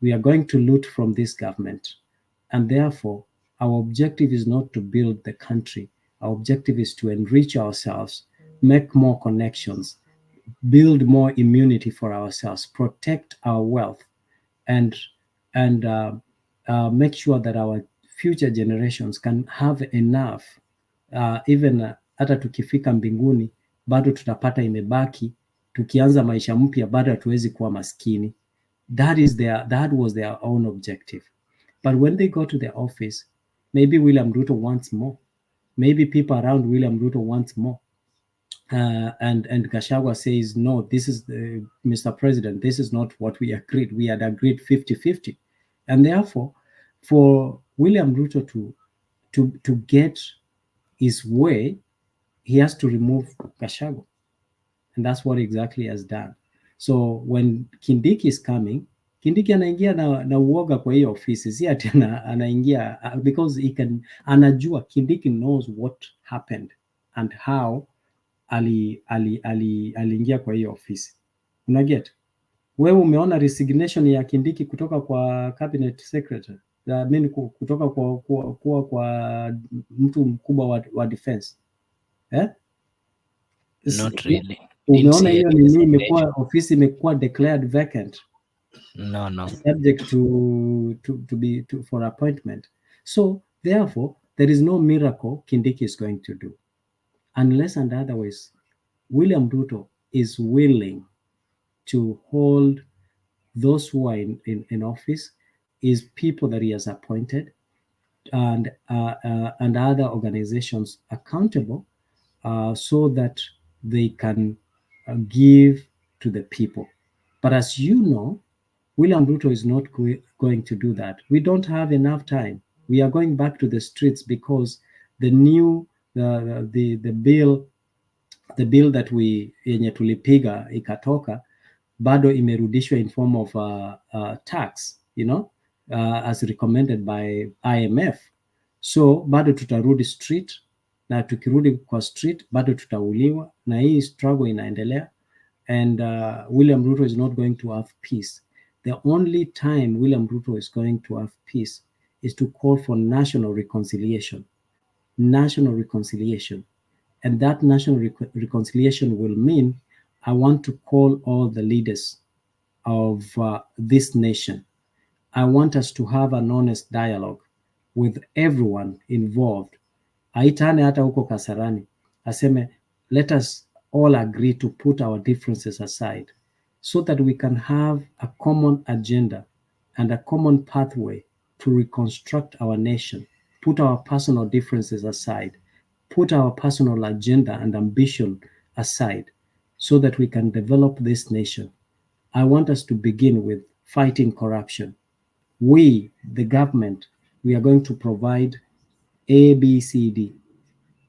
we are going to loot from this government, and therefore our objective is not to build the country. Our objective is to enrich ourselves, make more connections, build more immunity for ourselves, protect our wealth, and make sure that our future generations can have enough, even hata tukifika mbinguni bado tutapata imebaki, tukianza maisha mpya bado hatuwezi kuwa maskini. That was their own objective. But when they go to the office, maybe William Ruto wants more. Maybe people around William Ruto wants more. And Gachagua says, no, this is Mr. President, this is not what we agreed. We had agreed 50-50. And therefore, for William Ruto to get his way, he has to remove Gachagua. And that's what exactly he has done. So when Kindiki is coming, Kindiki anaingia na uoga kwa hiyo ofisi, si ati anaingia because anajua Kindiki knows what happened and how aliingia kwa hiyo ofisi. Unaget? Wewe umeona resignation ya Kindiki kutoka kwa cabinet secretary, kutoka kwa mtu mkubwa wa defense, Not really. Umeona hiyo nini, imekuwa ofisi imekuwa declared vacant. No. Subject for appointment. So therefore, there is no miracle Kindiki is going to do, unless and otherwise William Ruto is willing to hold those who are in office, is people that he has appointed, and other organizations accountable, so that they can give to the people. But as you know, William Ruto is not going to do that. We don't have enough time. We are going back to the streets because the bill that yenye tulipiga ikatoka bado imerudishwa in form of tax, as recommended by IMF. So bado tutarudi street, na tukirudi kwa street bado tutauliwa, na hii struggle inaendelea, and William Ruto is not going to have peace. The only time William Ruto is going to have peace is to call for national reconciliation. National reconciliation. And that national reconciliation will mean I want to call all the leaders of this nation. I want us to have an honest dialogue with everyone involved. Aitane hata huko Kasarani, aseme, let us all agree to put our differences aside so that we can have a common agenda and a common pathway to reconstruct our nation, put our personal differences aside, put our personal agenda and ambition aside so that we can develop this nation. I want us to begin with fighting corruption. We, the government, we are going to provide A, B, C, D.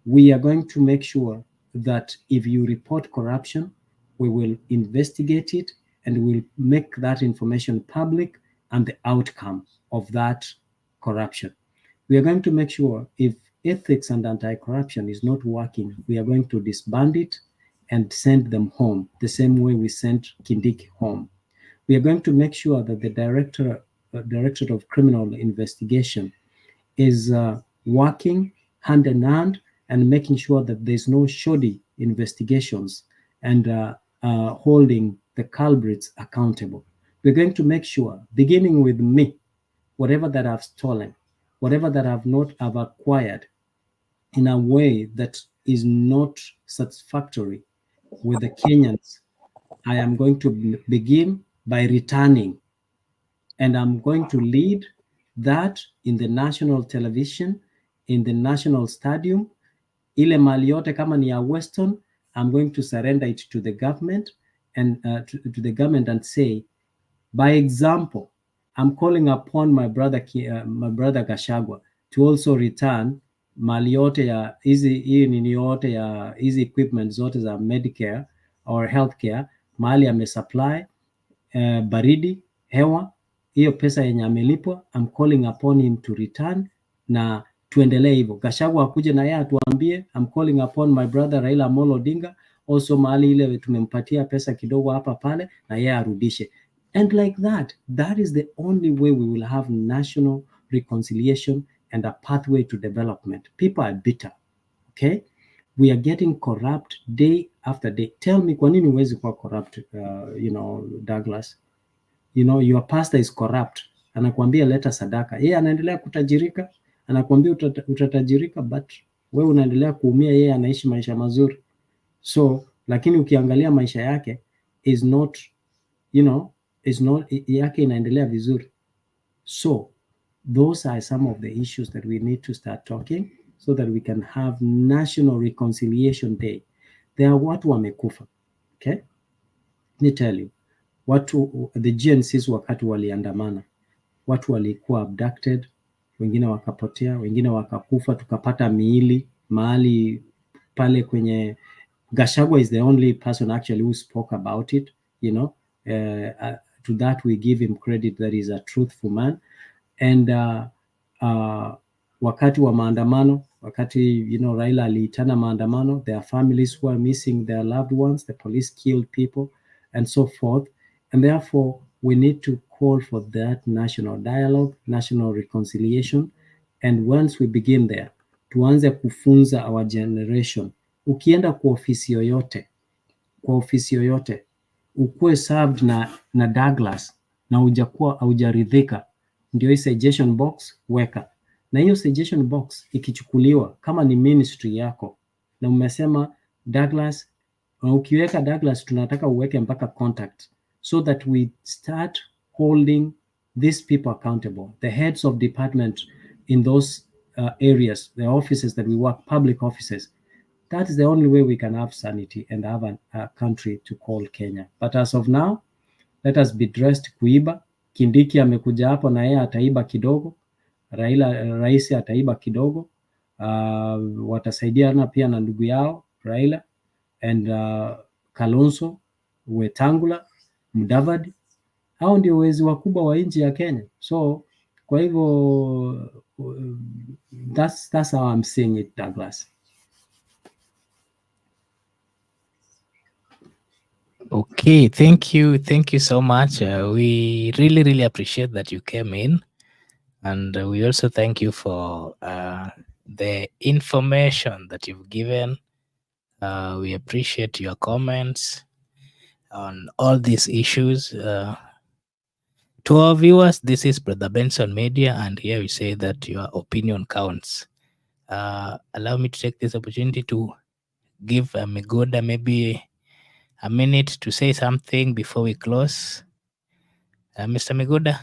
We are going to make sure that if you report corruption, we will investigate it and we'll make that information public and the outcome of that corruption. We are going to make sure if ethics and anti-corruption is not working, we are going to disband it and send them home the same way we sent Kindiki home. We are going to make sure that the Directorate of Criminal Investigation is working hand in hand and making sure that there's no shoddy investigations and holding the culprits accountable. We're going to make sure, beginning with me, whatever that I've stolen, whatever that I've acquired in a way that is not satisfactory with the Kenyans, I am going to begin by returning. And I'm going to lead that in the national television, in the national stadium. Ile mali yote kama ni ya Weston, I'm going to surrender it to the government and to the government and say, by example, I'm calling upon my brother Gachagua to also return mali yote ya hii nini yote ya hizi equipment zote za Medicare or healthcare, mali amesupply baridi, hewa, hiyo pesa yenye amelipwa, I'm calling upon him to return na tuendelee hivyo. Gachagua akuje na yeye atuambie, I'm calling upon my brother Raila Amolo Odinga also mahali ile tumempatia pesa kidogo hapa pale na yeye arudishe. And like that, that is the only way we will have national reconciliation and a pathway to development. People are bitter, okay? We are getting corrupt day after day. Tell me, kwa nini huwezi kuwa corrupt, Douglas? Your pastor is corrupt. Anakuambia leta sadaka. Yeye anaendelea kutajirika, anakuambia utatajirika, but wewe unaendelea kuumia, yeye anaishi maisha mazuri. So, lakini ukiangalia maisha yake is not, yake inaendelea vizuri. So, those are some of the issues that we need to start talking so that we can have National Reconciliation Day. There are watu wamekufa, okay? Let me tell you, the GNCs wakati waliandamana, watu walikuwa abducted, wengine wakapotea, wengine wakakufa, tukapata miili mahali pale kwenye. Gachagua is the only person actually who spoke about it, to that we give him credit that he's a truthful man. And wakati wa maandamano, wakati Raila aliitana maandamano, there are families who are missing their loved ones, the police killed people and so forth. And therefore, we need to call for that national dialogue, national reconciliation. And once we begin there, tuanze kufunza our generation. Ukienda kwa ofisi yoyote, ukuwe served na Douglas na hujaridhika, ndio hii suggestion box weka. Na hiyo suggestion box ikichukuliwa kama ni ministry yako na umesema Douglas, ukiweka Douglas tunataka uweke mpaka contact, so that we start holding these people accountable, the heads of department in those areas, the offices that we work, public offices. That is the only way we can have sanity and have a country to call Kenya. But as of now, let us be dressed kuiba. Kindiki amekuja hapo na yeye ataiba kidogo. Rais ataiba kidogo. Watasaidiana pia na ndugu yao Raila and Kalonzo, Wetangula, Mudavadi. Hao ndio wezi wakubwa wa nchi ya Kenya. So kwa hivyo that's how I'm seeing it, Douglas. Okay, thank you so much. We really appreciate that you came in, and we also thank you for the information that you've given. We appreciate your comments on all these issues. To our viewers, this is Brother Benson Media, and here we say that your opinion counts. Allow me to take this opportunity to give MIGUDA maybe a minute to say something before we close. Mr. MIGUDA.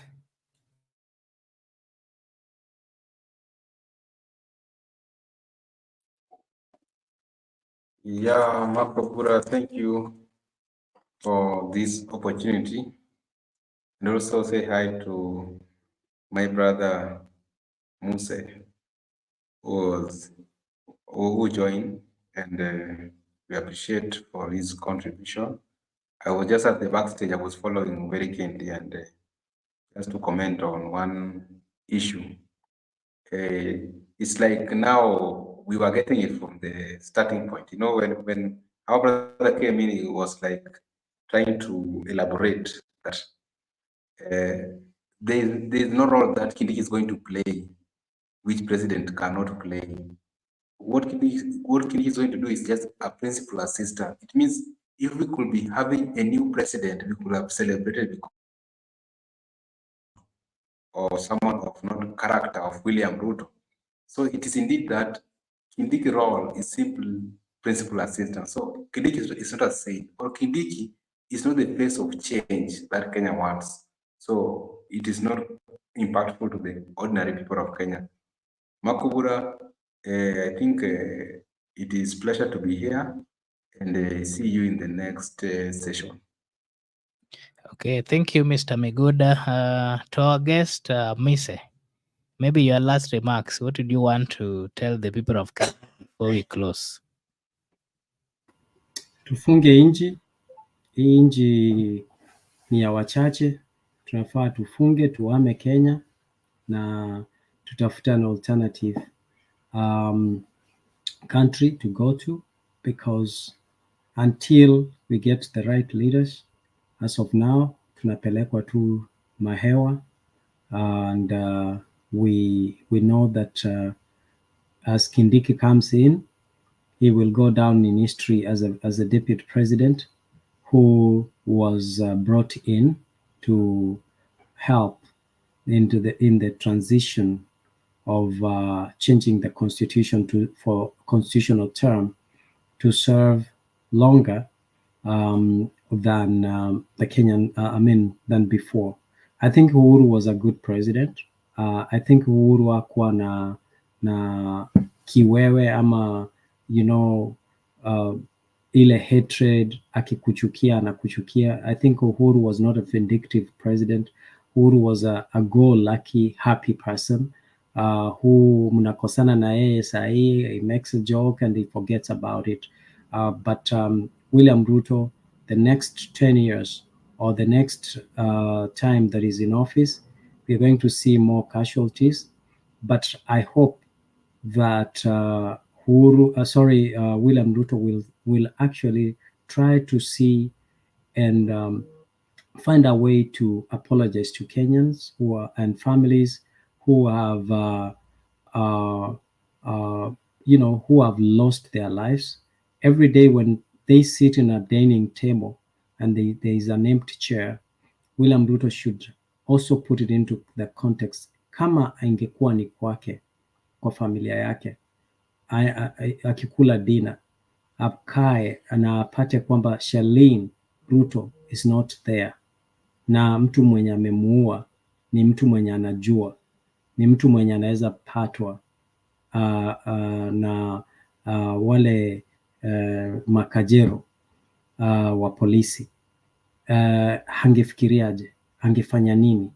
Yeah, Makopura, thank you for this opportunity. And also say hi to my brother Muse, who joined, and we appreciate for his contribution. I was just at the backstage, I was following very keenly, and just to comment on one issue. it's like now we were getting it from the starting point. You know, when our brother came in, he was like trying to elaborate that there's no role that Kindiki is going to play, which president cannot play. What Kindiki is going to do is just a principal assistant. It means if we could be having a new president, we could have celebrated because or someone of not character of William Ruto. So it is indeed that Kindiki role is simple principal assistant. So Kindiki is not a saint, or Kindiki is not the face of change that Kenya wants. So it is not impactful to the ordinary people of Kenya. Makubura, I think it is pleasure to be here, and see you in the next session. Okay, thank you, Mr. Miguda. To our guest, Mise, maybe your last remarks. What did you want to tell the people of Kenya before we close? Tufunge nchi. Hii nchi ni ya wachache, tunafaa tufunge, tuhame Kenya na tutafuta an alternative country to go to, because until we get the right leaders, as of now tunapelekwa tu mahewa, and we know that as Kindiki comes in, he will go down in history as a deputy president who was brought in to help in the transition of changing the constitution for constitutional term to serve longer than the Kenyan, than before. I think Uhuru was a good president. I think Uhuru hakuwa na kiwewe ama ile hatred, akikuchukia na kuchukia. I think Uhuru was not a vindictive president. Uhuru was a go-lucky, happy person who mnakosana na yeye sahi, he makes a joke and he forgets about it. But William Ruto, the next 10 years or the next time that he's in office, we're going to see more casualties. But I hope that William Ruto will actually try to see and find a way to apologize to Kenyans and families who have who have lost their lives. Every day when they sit in a dining table and there is an empty chair, William Ruto should also put it into the context. Kama ingekuwa ni kwake, kwa familia yake, akikula dina, akae na apate kwamba Charlene Ruto is not there, na mtu mwenye amemuua ni mtu mwenye anajua, ni mtu mwenye anaweza patwa na wale makajero wa polisi, hangefikiriaje? Angefanya nini?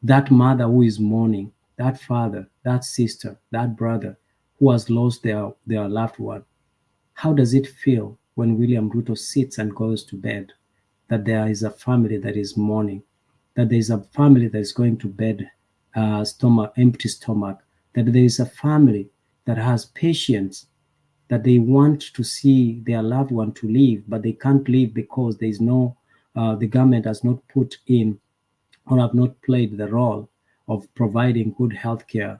That mother who is mourning, that father, that sister, that brother who has lost their loved one, how does it feel when William Ruto sits and goes to bed, that there is a family that is mourning, that there is a family that is going to bed empty stomach, that there is a family that has patience, that they want to see their loved one to live, but they can't live because there is no, the government has not put in or have not played the role of providing good healthcare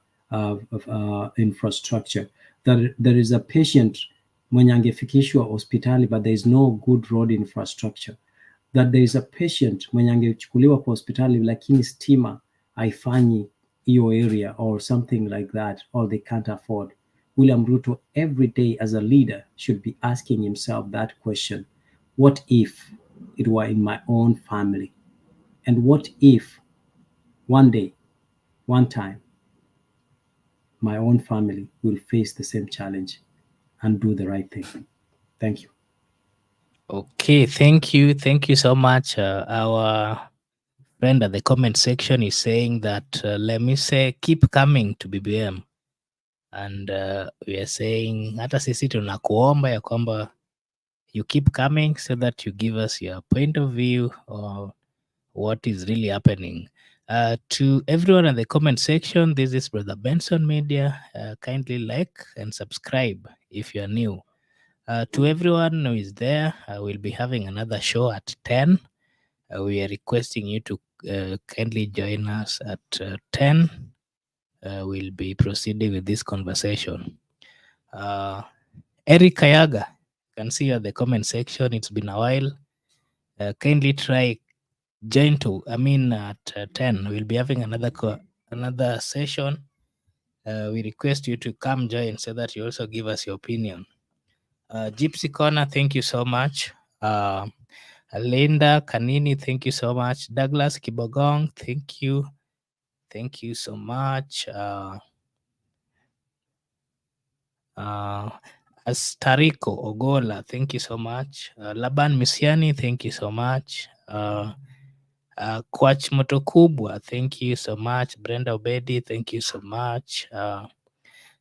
infrastructure. That there is a patient mwenye angefikishwa hospitali but there is no good road infrastructure. That there is a patient mwenye angechukuliwa kwa hospitali lakini stima haifanyi hiyo area or something like that, or they can't afford. William Ruto every day as a leader should be asking himself that question: what if it were in my own family? And what if one day, one time, my own family will face the same challenge and do the right thing? Thank you. Okay, thank you. Thank you so much. Our friend at the comment section is saying that, let me say, keep coming to BBM. And we are saying, hata sisi tunakuomba ya kwamba you keep coming so that you give us your point of view or what is really happening. To everyone in the comment section, this is Brother Benson Media. Kindly like and subscribe if you are new. To everyone who is there, we'll be having another show at 10. We are requesting you to kindly join us at 10. We'll be proceeding with this conversation. Eric Kayaga, you can see you at the comment section. It's been a while. Kindly try join at 10. We'll be having another session. We request you to come join so that you also give us your opinion. Gypsy Corner, thank you so much. Linda Kanini, thank you so much. Douglas Kibogong, thank you. Thank you so much. Astariko Ogola, thank you so much. Laban Misiani, thank you so much. Kwach Motokubwa, thank you so much. Brenda Obedi, thank you so much.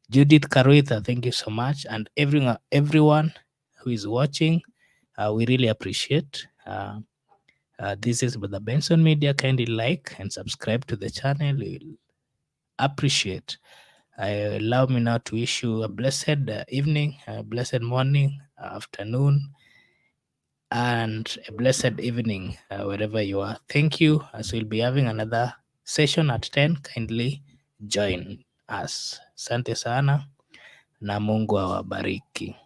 Judith Karuitha, thank you so much. And everyone who is watching, we really appreciate. This is the Benson Media. Kindly like and subscribe to the channel. We'll appreciate. Allow me now to wish you a blessed evening, a blessed morning, afternoon, and a blessed evening wherever you are. Thank you. As we'll be having another session at 10, kindly join us. Asante sana na Mungu awabariki.